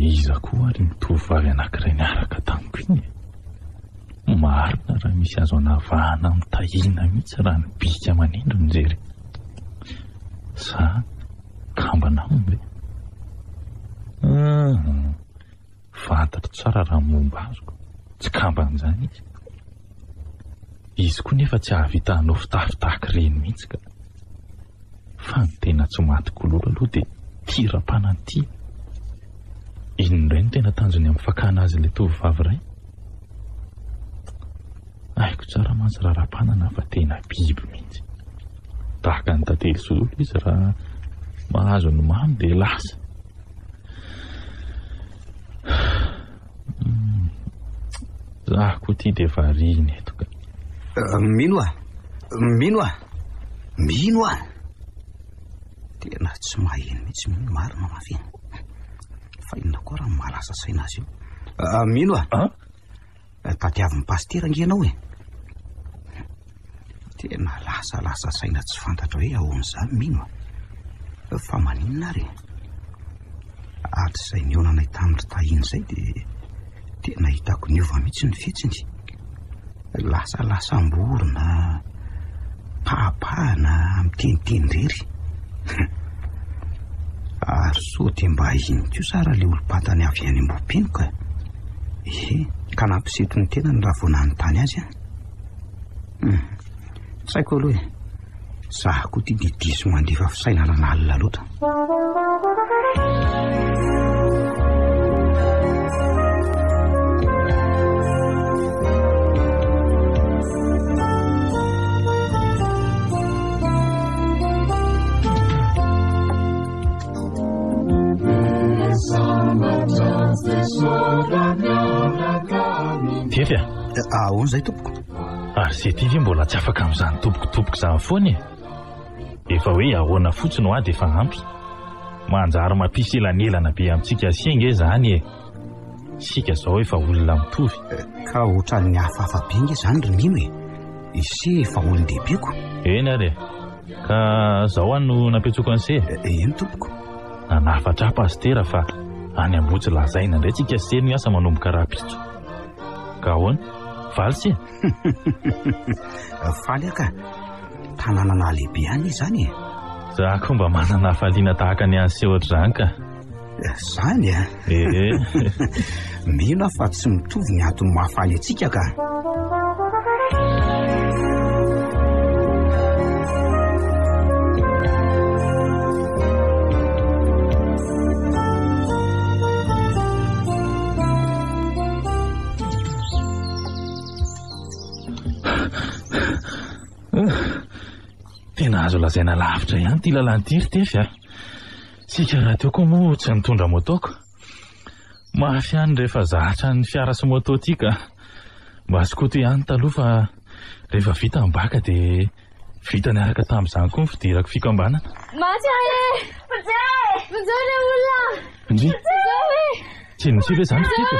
Iza koa ary mitovavy anankiray niaraka tamiko iny. Marina raha misy azo anavahana amin'ny tahina mihitsy raha ny bika manindro nijery. Sa kambana ambe. Fantatro tsara raha momba azoko. Tsy kamban'izany izy. Izy koa nefa tsy ahavita hanao fitafitahaka reny mihitsy ka. Fa ny tena tsy maty kololo aloha dia tiram-panantia. Inondray ny tena tanjony amin'ny fakana azy ilay tovovavy iray. Aiko tsara mantsy raha rapanana fa tena biby mihitsy. Tahaka ny tantely sololo izy raha mahazo ny mamy dia lasa. Zaho koa tia dia variana eto ka. Mino ah. Tena tsy maheno mihitsy marina mafina. Fa inona koa raha malasa saina azy io. Mino ah. Tadiavin'ny pastera angenao e. Tena lasa saina tsy fantatra hoe ahoan'izany mino ah. Fa maninona ary. Ary izay nionanay tamin'ny tahiny izay dia tena hitako niova mihitsy ny fetsiny. Lasa amborona, pahapahana, mitenitenirery. Ary so dia mba iny ko sara le olom-patany avy any am-bopino ka. Ka nampiseto ny tena ny raha vao nanontany azy a. Tsy haiko aloha e. Zaho koa tia didiso mandefa fisainana n'alina loatra. Tiefia? Ahoana izay tompoko? Ary izay tia ve mbola tsy afaka amin'izany tompoko izany foana e? Efa hoe ahoana fotsiny ho ahy dia efa ampy. Manjary mampisy elanelana be amintsika singa izany e. Sika izao efa olona mitovy. Ka ohatran'ny hafahafa be nge izany ry mino e. Ise efa olon-dehibeko. Eny ary e. Ka zaho any no napetsoko an'se. Eny tompoko. Nanafatra pastera fa any ambotsy lazaina indray tsika seny miasa manomboka raha-pitso. Ka ahoana? Faly se? Faly aka. Tanàna nahalehibe any izany e. Zaho koa mba manana hafaliana tahaka ny an'se ohatr'izany ka. Zany a? Mino fa tsy mitovy ny antony mahafaly antsika ka. Tena azo lazaina lavitra ihany ty lalàn'ity Tefy a. Sika raha teo koa moa tsy nitondra motoko. Mafy ihany rehefa zahatra ny fiara sy moto ty ka. Mba skoto ihany taloha fa rehefa vita ny baka dia vita niaraka tamin'izany koa ny fidirako fikambanana. Maty ahe! Mijao le olona! Indri? Tsy nisy ve zany Tefy?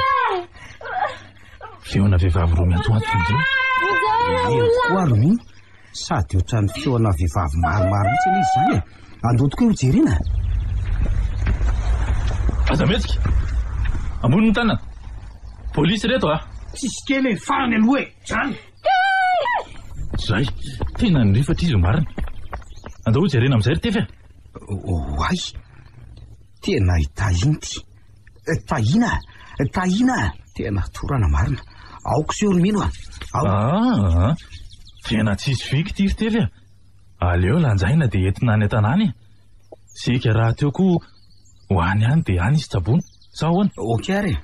Feona vehivavy roa miantoanto indri. Koaro mino. Sady ohatran'ny feona vehivavy maromaro mihitsy izy izany e. Andoto koa hojerena. Aza metsika. Ambony ny tanana. Polisy reto a. Tsisy kely farany aloha e. Zany. Zay. Tena nirifatra izy marina. Andao hojerena amin'izay ry Tefy a. Oay. Tena hitahiny ty. Tahina. Tena torana marina. Aoko sy olo mino a. Tena tsisy viky ty ry Tefy a. Aleo lanjaina dia entina any an-tanàny. Sika raha teo koa ho any any dia any izy tsabony sa ahoana? Ok ary.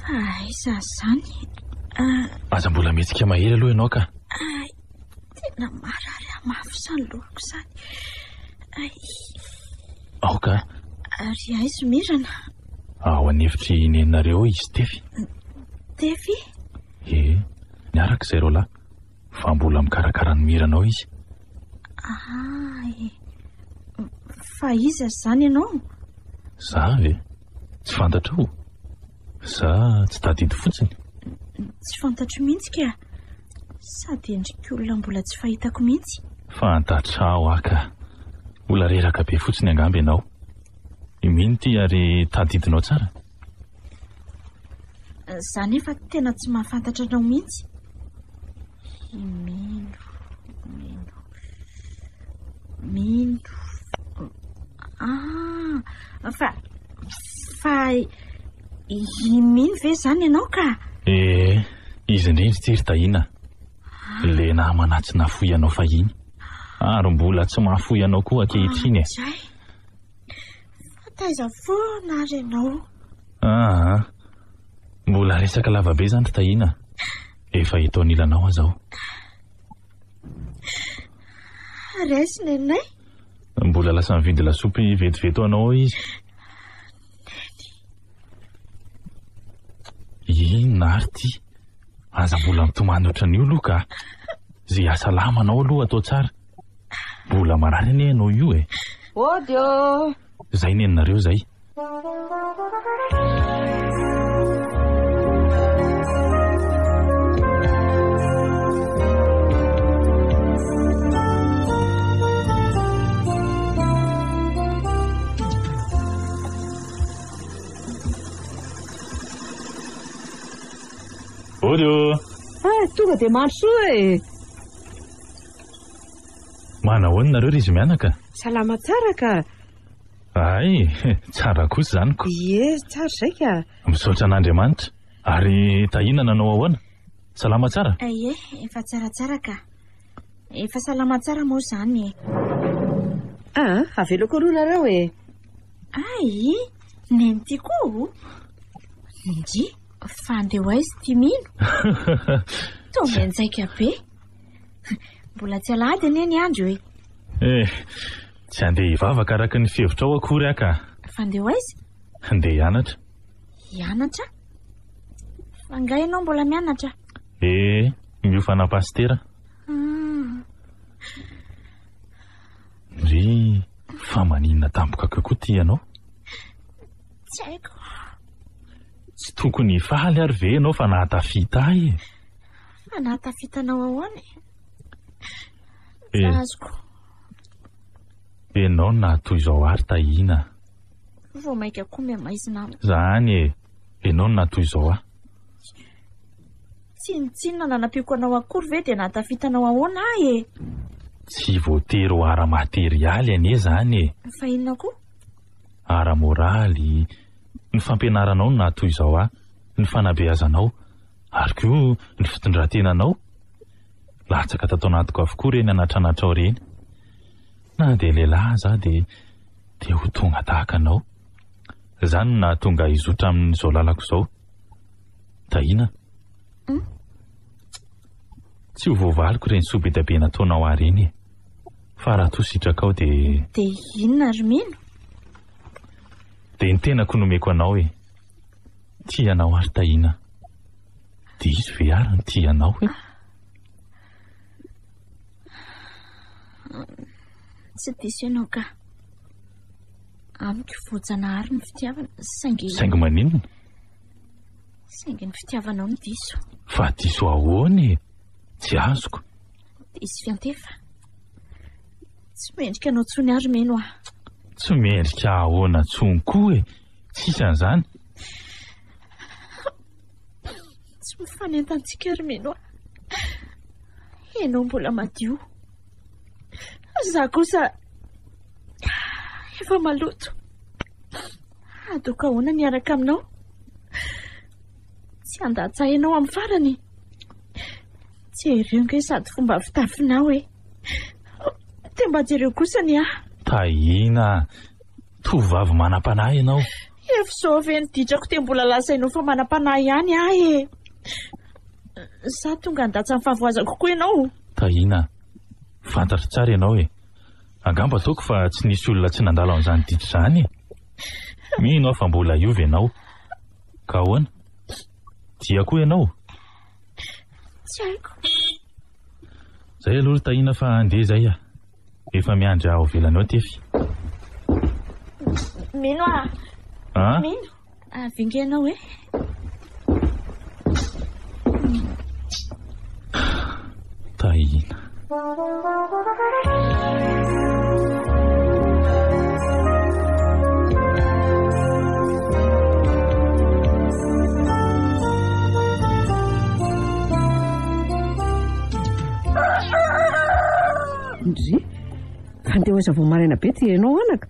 Aiza zany? Aza mbola metsika mahery aloha ianao ka? Tena marary mafy izany lohako izany. Aoka? Ary aiza mirana? Ao an'efitry neninareo izy Tefy. Tefy? Niarak'izay roalahy fa mbola mikarakara ny miranao izy. Fa iza zany ianao? Za ve? Tsy fantatro. Za tsy tadidy fotsiny. Tsy fantatro mihitsy ka. Sady endrik'olona mbola tsy fahitako mihitsy. Fantatrao aka. Mbola reraka be fotsiny angamba ianao. Mino ty ary tadidinao tsara. Za nefa tena tsy mahafantatra anao mihitsy. Mino. Fa mino ve zany ianao ka? Izy indrindry tsiry tahina. Le namana tsy nahafoy anao fahiny. Ary mbola tsy mahafoy anao koa ankehitriny. Fataiza foana ary ianao. Mbola resaka lavabe zany tahina. Efa eto anilanao azaho. Resy nenay? Mbola lasa mividy lasopy vetivety anao izy. Inona ary ty? Aza mbola mitomany ohatran'io aloha ka. Zay asa lamanao aloha atao tsara. Mbola marary ane ianao io e. Odio! Zay neninareo zay. Odio! Tonga dia mandrosoa e. Manahoana nareo ry izy mianaka? Salama tsara ka. Ay, tsara kosa zany ko. Tsara izay ka. Misaotra an'Andriamanitra. Ary tahina nanao ahoana? Salama tsara? Efa tsaratsara ka. Efa salama tsara moa zany. Aveloko aloha nareo e. Neny koa. Indri, fa andeha ho aiza ty mino. Tonga enjaika be. Mbola tsy alahady anie ny andro e. Tsy andeha hivavaka araka ny fevitrao akory aka. Fa andeha ho aiza? Andeha hianatra. Hianatra? Fa nga ianao mbola mianatra? Miofana pastera. Ry fa maninona tampoka kokoa ty ianao? Tsy haiko. Tsy tokony faly ary ve ianao fa nahatafita ahy e. Fa nahatafitanao ahoana e? Azoko. Ianao nahatoy izao ary tahina. Vao maika koa miamaizina. Zany e. Ianao nahatoy izao ah. Tsinona nanampiako anao akory ve dia nahatafitanao ahoana ahy e? Tsy voatery ho ara-materialy anie zany e. Fa inona koa? Ara-moraly. Ny fampianaranao no nahatoy izao ah. Ny fanabeazanao. Ary koa ny fitondrantenanao. Latsaka tato anatiko avokoa reny anatranatrao reny. Na dia lehilahy za dia ho tonga tahaka anao. Zany na tonga izotra amin'izao lalako izao. Tahina. Tsy ho voavaliko reny soabe be nataonao ahy reny e. Fa raha toa sitraka ao dia inona ry mino? Dia ny tenako nomeko anao e. Tianao ary tahina. Dia izy ve ary ny tianao e? Tsy diso ianao ka. Amiko voajanahary ny fitiavana saingy maninona? Saingy ny fitiavanao ny diso. Fa diso ahoana e? Tsy azoko. Diso fiantefa. Tsy mendrika anao tsony ary meno ah. Tsy mendrika ahoana tsony koa e. Tsisy an'izany. Tsy mifanentantsika ary meno ah. Ianao mbola madio. Za kosa efa maloto. Adoka ahoana niaraka aminao? Tsy andatsahinao amin'ny farany. Jereo nge sady fomba fitafinao e. Temba jereo kosa ny Tahina, tovavy manam-panahy ianao. Efa sao ve niditrako te mbola lasainao fa manam-panahy ihany e. Za tonga andatsa amin'ny fahavoazako koa ianao. Tahina, fantatra tsara ianao e. Angamba ataoko fa tsy nisy olona tsy nandalo amin'izany ditra izany. Mino fa mbola iova ianao. Ka ahoana? Dia koa ianao? Tsy haiko. Zay aloha Tahina fa andeha zay efa miandry ao velany ao tefy. Mino Mino. Vinga ianao e. Tahina. Ndry fandeha hoaiza vao maraina be ty ianao anaka.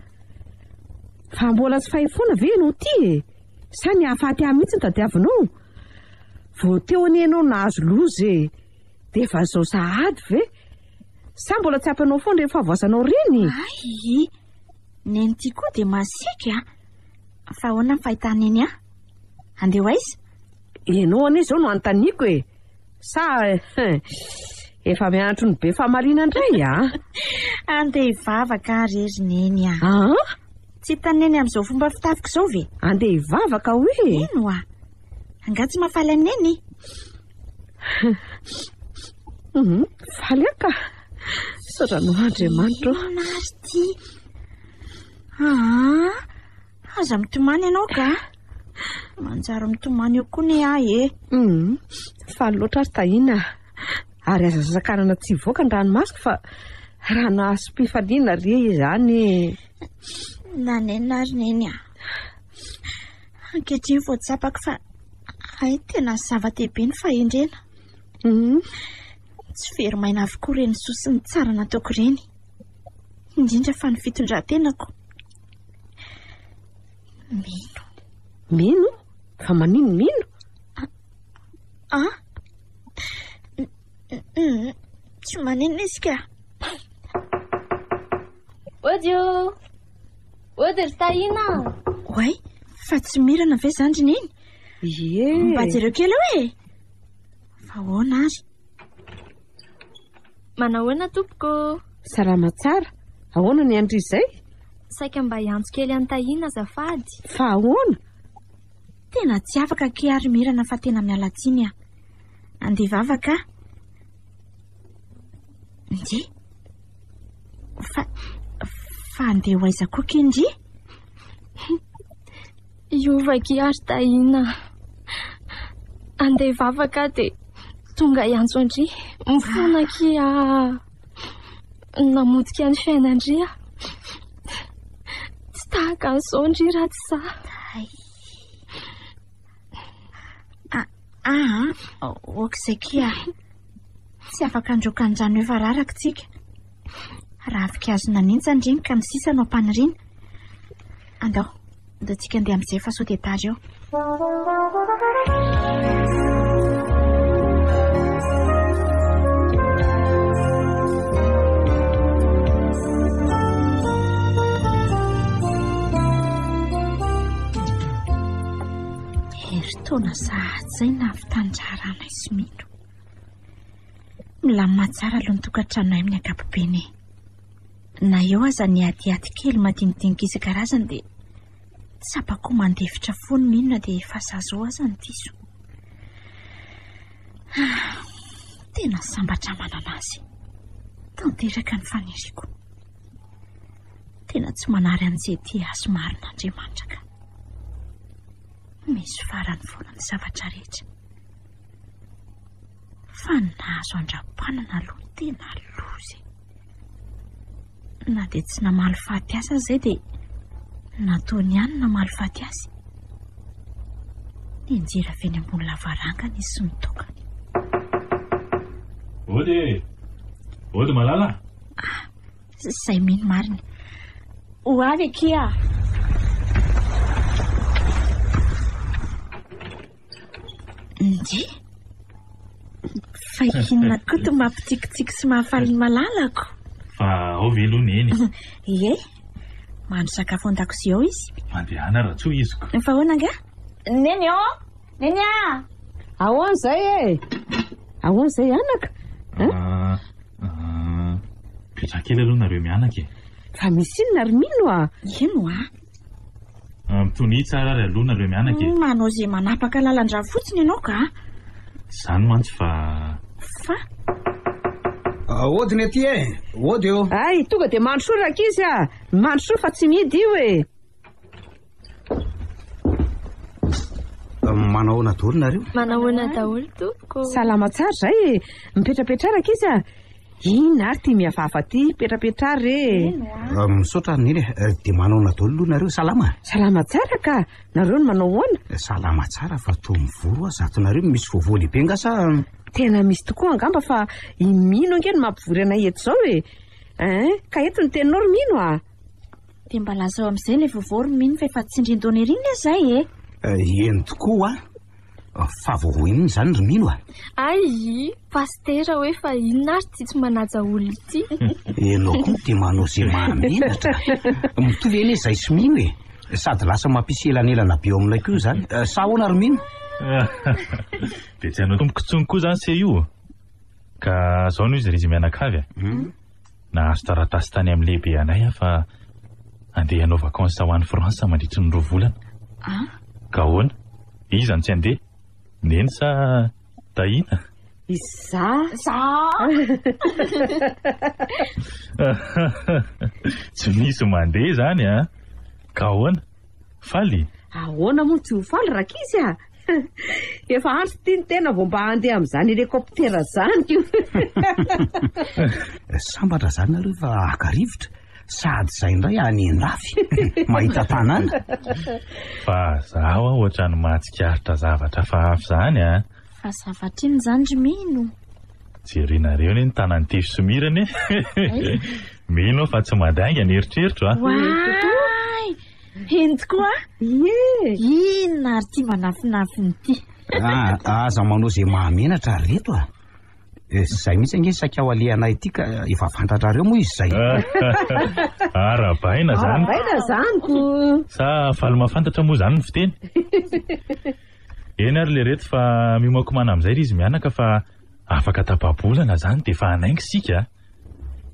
Fa mbola tsy fahifoana ve ianao ty sa ny hahafaty ahy mihitsy ny tadiavinao? Vao teo any ianao nahazo loza dia efa zao sahady ve? Sa mbola tsy ampanao foana rehefa voasanao reny? Ay, neny ty koa dia masika. Fa ahoana ny fahitana eny andeha hoaiza? Ianao anie zao no anontaniako e. Sa efa mianatro ny be famarina indray Andeha hivavaka rery neny Tsy taneny amin'izao fomba fitafiko izao ve? Andeha hivavaka hoe? Ino anga tsy mahafaly aneny? Faly aka. Saotra no Andriamanitra. Nary ty. Aza mitomany ianao ka? Manjary mitomany eo koa ny ahy Faly loatra ary Tahina. Ary aza sasakanana tsy voaka ny ranomasika fa raha nahasom-pifaliana re izany. Nanena ary neny ankehitriny vao tsapako fa tena zava-dehibe ny fahendrena. Tsy very maina avokoa reny sosiny tsara nataoko reny, indrindra fa ny fitondran-tenako. Mino? Fa manino mino? Tsy manino izy ka. Odio ry Tahina. Oay, fa tsy mirana ve zandry neny? Mba jereo kely hoe. Fa ahoana ary? Manahoana tompoko? Salama tsara. Ahoana ny andro izay? Saika mba hiantso kely an'i Tahina azafady. Fa ahoana? Tena tsy afaka ke ary mirana fa tena miala tsiny andeha vavaka. Ndry? Fa andeha hoaiza koa kendry? Iovaki ary Tahina. Andeha vavaka dia tonga hiantso andry. Mifona kia namodika ny fiainandry tsy tahaka an'izao ndry ratsy za. Okizay kia tsy afaka androka andrano efa raraka tsika. Raha afaka azona nintsy andriny ka ny sisa no ampaniriana. Andao tsika andeha amin'izay fa sao detary eo. Taona sahady zay navitanjaranay sy mino. Milamina tsara aloha ny tokantranonay amin'ny ankapobeny. Na eo aza ny adiady kely madinidinika isan-karazany dia tsapako mandefitra foana minona dia efa sazo aza ny diso. Tena sambatra manana azy. Tanteraka ny faniriko. Tena tsy manary an'izay ty azo marin'Andriamanitra ka. Misy farany foana ny zavatra rehetra. Fa nahazo andram-panana aloha tena lozy. Na dia tsy namaly faty asa izay dia nataony ihany namaly faty azy. Ninjera avy eny ambony lavarangana izy sy nitokany. Ody malala? Izay mino marina. Ho avy aky a. Ndy fa inona koa to mampitsikitsiky sy mahafaly malalako. Fa ao ve aloha neny? Ie, mahandro sakafo an-dakozia ao izy. Mandehana raha tsoa iziko. Fa ahoana nga? Neny ao? Neny a! Ahoana izay e? Ahoana izay anaka? Petra kely aloha nareo mianaka e. Fa misy inona ry mino a? Ino a? Mitony tsara ry aloha nareo mianaka e. Manao izay manapaka lalan-drano fotsiny ianao ka? Izany mantsy fa... Fa? Odiny aty e, ody eo. Ay, tonga dia mandro soa rakizy a. Mandro soa fa tsy midy io e. Manahoana daholo nareo? Manahoana daholo tompoko. Salama tsara zay e. Mipetrapetra rakizy a. Ina ary ty miavafa ty petrapetra re. Misaotra neny e, dia manahoana daholo aloha nareo salama? Salama tsara ka. Nareo no manao hoana? Salama tsara fa toa mivoro a zato nareo misy vaovao lehibe nga sa... Tena misy tokoa angamba fa mino ange no mampivory anay eto zao e. Ka eto ny teninao ry mino a. Dia mba lazao amin'izay ilay vaovao ry mino fa efa tsy indrin-taona ery ilay izay e. Eny tokoa fa vaovao inona izany ry mino a? Ay, pastera hoe fa inona ary tsy manaja olona ity. Enao koa dia manao izay mahamenatra. Mitovy eny izay sy mino e. Sady lasa mampisy elanelana be ao aminay koa izany. Sa ahoana ry mino? Dia tsy hanao tompoko tsony koa izany se io. Ka zao no izy ry izy mianakavy a. Nahazo taratasy tany amin'ny lehibe anay a fa andeha hanao vakansa ho an'ny Fransa mandritry ny 2 volana. Ka ahoana? Iza ny tsy andeha? Neny sa tahina? Iza? Tsy misy mandeha zany a. Ka ahoana? Faly? Ahoana moa tsy ho faly rakizy a. Efa andro ty ny tena vao mba handeha amin'izany helikoptera zany io. Sambatra zany nareo fa akarivotra. Sady izay indray any an-dafy mahita tanàna. Fa zaho a ohatrany mahatsikaritra zavatra hafahafa zany a. Fa zavatra ino izany ry mino? Jerenareo ny tanany tefy somirany e. Mino fa tsy madainga ny eritreritro a. Waay! Eny tokoa? Ie! Inona ary ty manafinafiny ty? Aza manao izay mahamenatra reto a. Izay mihitsy ange saika ao alehanay ity ka efa fantatrareo moa izy izay. Arabaina zany. Arabaina zany ko. Sa faly mahafantatra moa zany ny fiteny. Eny ary le reto fa miomakomana amin'izay ry izy mianaka fa afaka tapa-bolana zany dia fa hanaingy sika.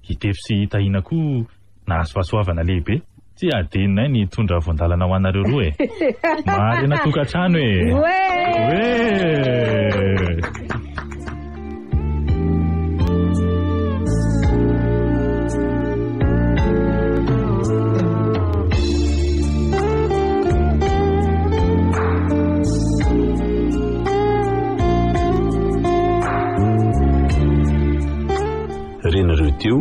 Hitefy sy tahina koa nahazo fahasoavana lehibe. Tsy adeninay ny tondra voandalana ho anareo roa e. Marina tokantrano e. Oe! Renareo teo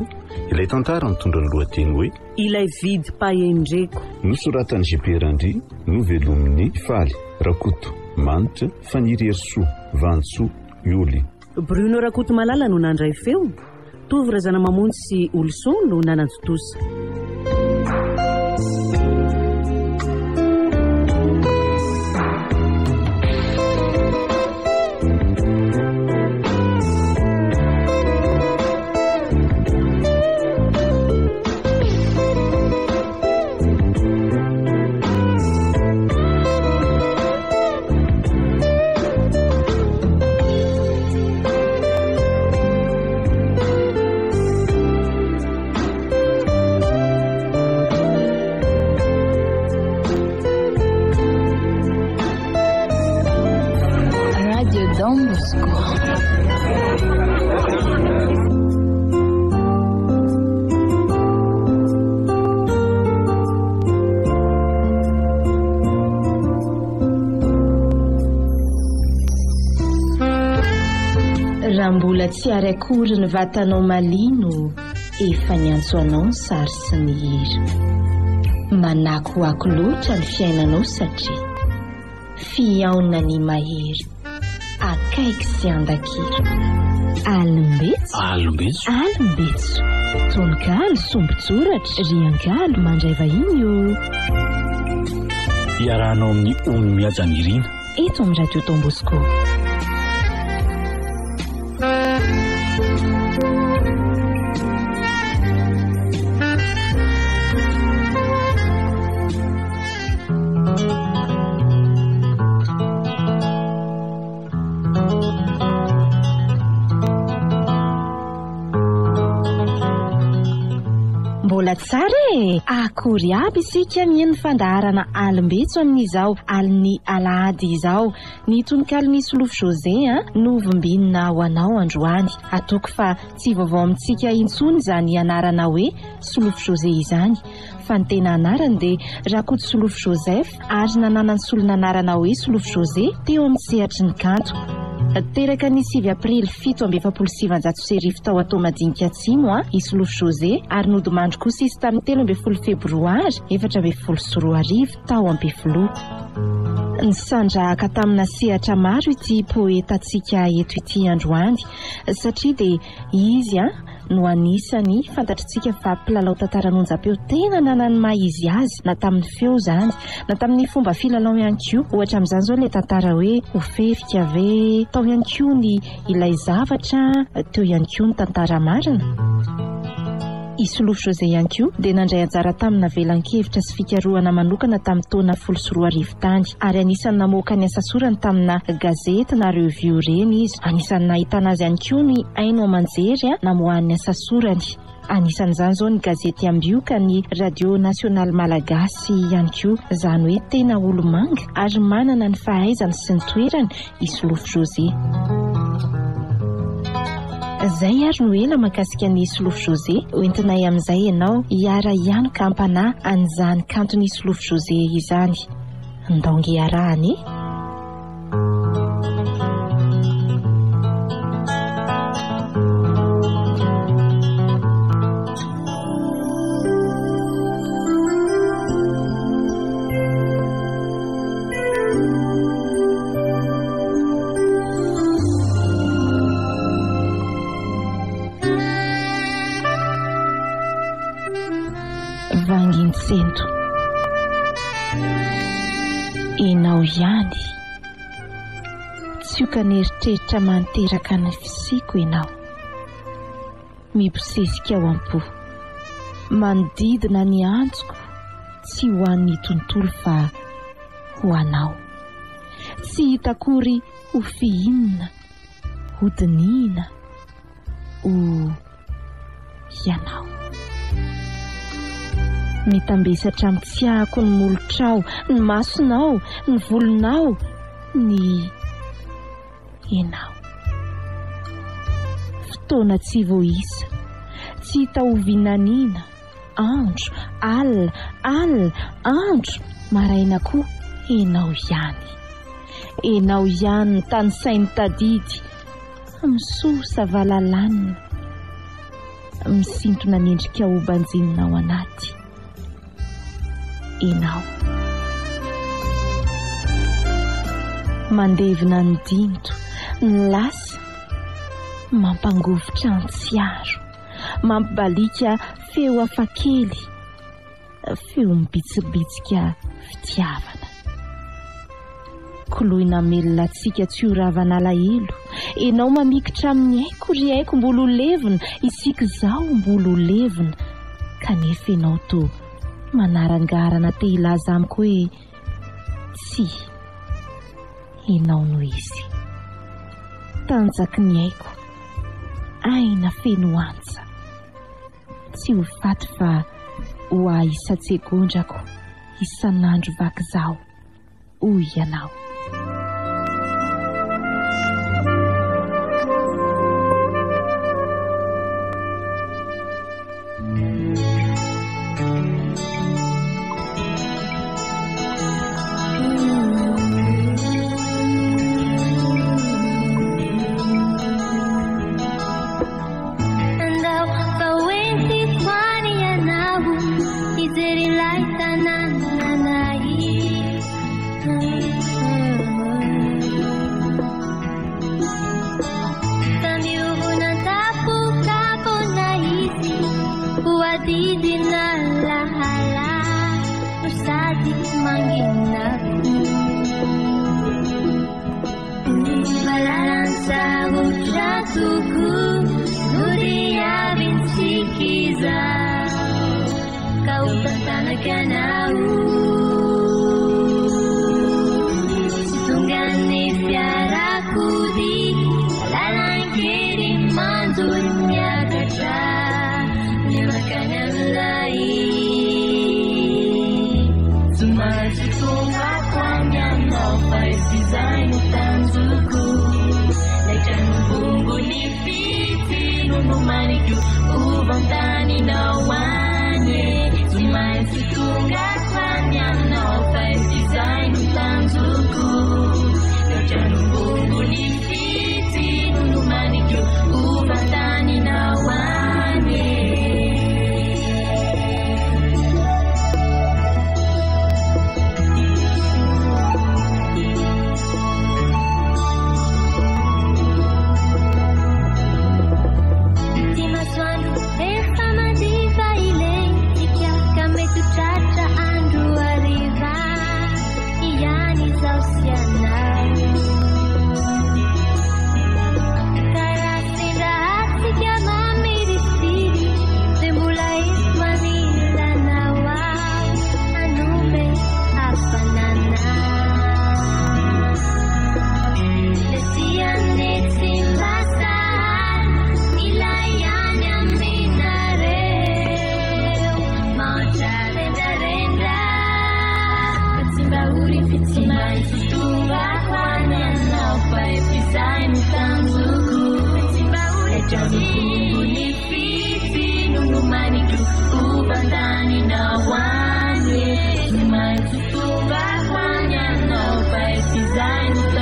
ilay tantara mitondra ny lohateny hoe ilay vidy pahendreko. Nosoratan'ny Jiperandry, novelomin'ny Faly, Rakoto, Manitra, Faniry Herosoa, Vantsoa, Ioly. Bruno Rakoto Malala no nandray feo. Tovy razana mamonjy sy Olson no nananjotosa. Raha mbola tsy arakory ny vatanao malino, efa niantso anao ny sary sy ny hira. Manakoako loatra ny fiainanao satria fiaona ny mahery akaiky sy andakira. Alimbetso, alimbetso, tonokalo, sombitsoratra, riangalo, mandray vahiny io. Iarahanao amin'ny Omy Miajana Irina eto amin'ny Radio Don Bosco. Mbola tsara e! Akory aby isika mihaino fandaharana alimbetso amin'izao aliny alahady izao. Ny tonokalon'ny Solofo José novombinina ho anao androany. Ataoko fa tsy vaovao amintsika intsony izany anarana hoe Solofo José izany. Fa ny tena anarany dia Rakoto Solofo Joseph ary nananany solona anarana hoe Solofo José teo amin'ny sehatry ny kanto. Teraka ny 9 aprily 1770 tao Atomadinika Atsimo i Solofo José ary nodimandry kosa izy tamin'ny 13 febroary 1740 tao Ampefiloha. Nisandrahaka tamina sehatra maro ity poetantsika eto ity androany satria dia izy no anisany fantatritsika fa mpilalao tantaran'onjam-peo tena nanany maha izy azy na tamin'ny feo izany na tamin'ny fomba filalao ihany koa. Ohatra amin'izany izao ilay tantara hoe hoferika ve tao ihany koa ny ilay zavatra teo ihany koa ny tantara marina. I Solofo José ihany koa dia nandray anjara tamina velan-kevitra sy fikarohana manokana tamin'ny taona 14 tany ary anisany namoaka ny asa sorany tamina gazety na revue reny izy. Anisany nahitana azy ihany koa ny Haino Amanjery namoahan'ny asa sorany. Anisan'izany izao ny gazety Ambioka, ny Radio Nationale Malagasy ihany koa. Izany hoe tena olo-manga ary manana ny fahaizany sy ny toerany i Solofo José. Zay ary no ela makasika ny Solofo José. Hoentinay amin'izay ianao hiara ihany ka ampanahy an'izany kanton'ny Solofo José izany. Ndaongy arahany. Vangin-tsento enao ihany tsy okaneritreritra manteraka ny fisiko ianao. Miposesika ao am-po manodidina ny antsoko tsy ho an'ny tontolo fa ho anao. Tsy hitakory ho fihinana ho dinihina ho ianao. Mitambesatra amin'ny tsiako ny molotrao, ny masonao, ny volonao, ny enao. Fotoana tsy voisa, tsy hita hovinaniana, andro, alina, andro, maraina koa, enao ihany. Enao ihany ny tany sainy tadidy, misosa valalanina, misintona ny endrika ho banjinina ao anaty. Enao mandevina ny dinto, ny lasa, mampangovotra ny tsiaro, mampibalika feo hafakely, feo mibitsibitsika fitiavana. Koloina melona antsika tsy ho ravana alahelo. Enao mamikitra amin'ny haiko ry haiko mbola ho levina, isika izao mbola ho levina, kanefa enao to manarangarana te hilaza amiko hoe tsy enao no izy. Tanjaky ny haiko aina feno antsa, tsy ho faty fa ho isa-tsegondrako isan'andro vaky zao hoy ianao. didina lahala usadi manginaku balansa ucatuku muria vincikiza kau bertanakan aku situngani piaraku di lalang kiri mantunya kaca makan yang lain semua situang yang nopai design tanzuku lecan bumbu nipiti nunu maniku ubang tani nawane semua situang yang nopai design tanzuku lecan bumbu nipiti nunu maniku ubang tani nawane. Design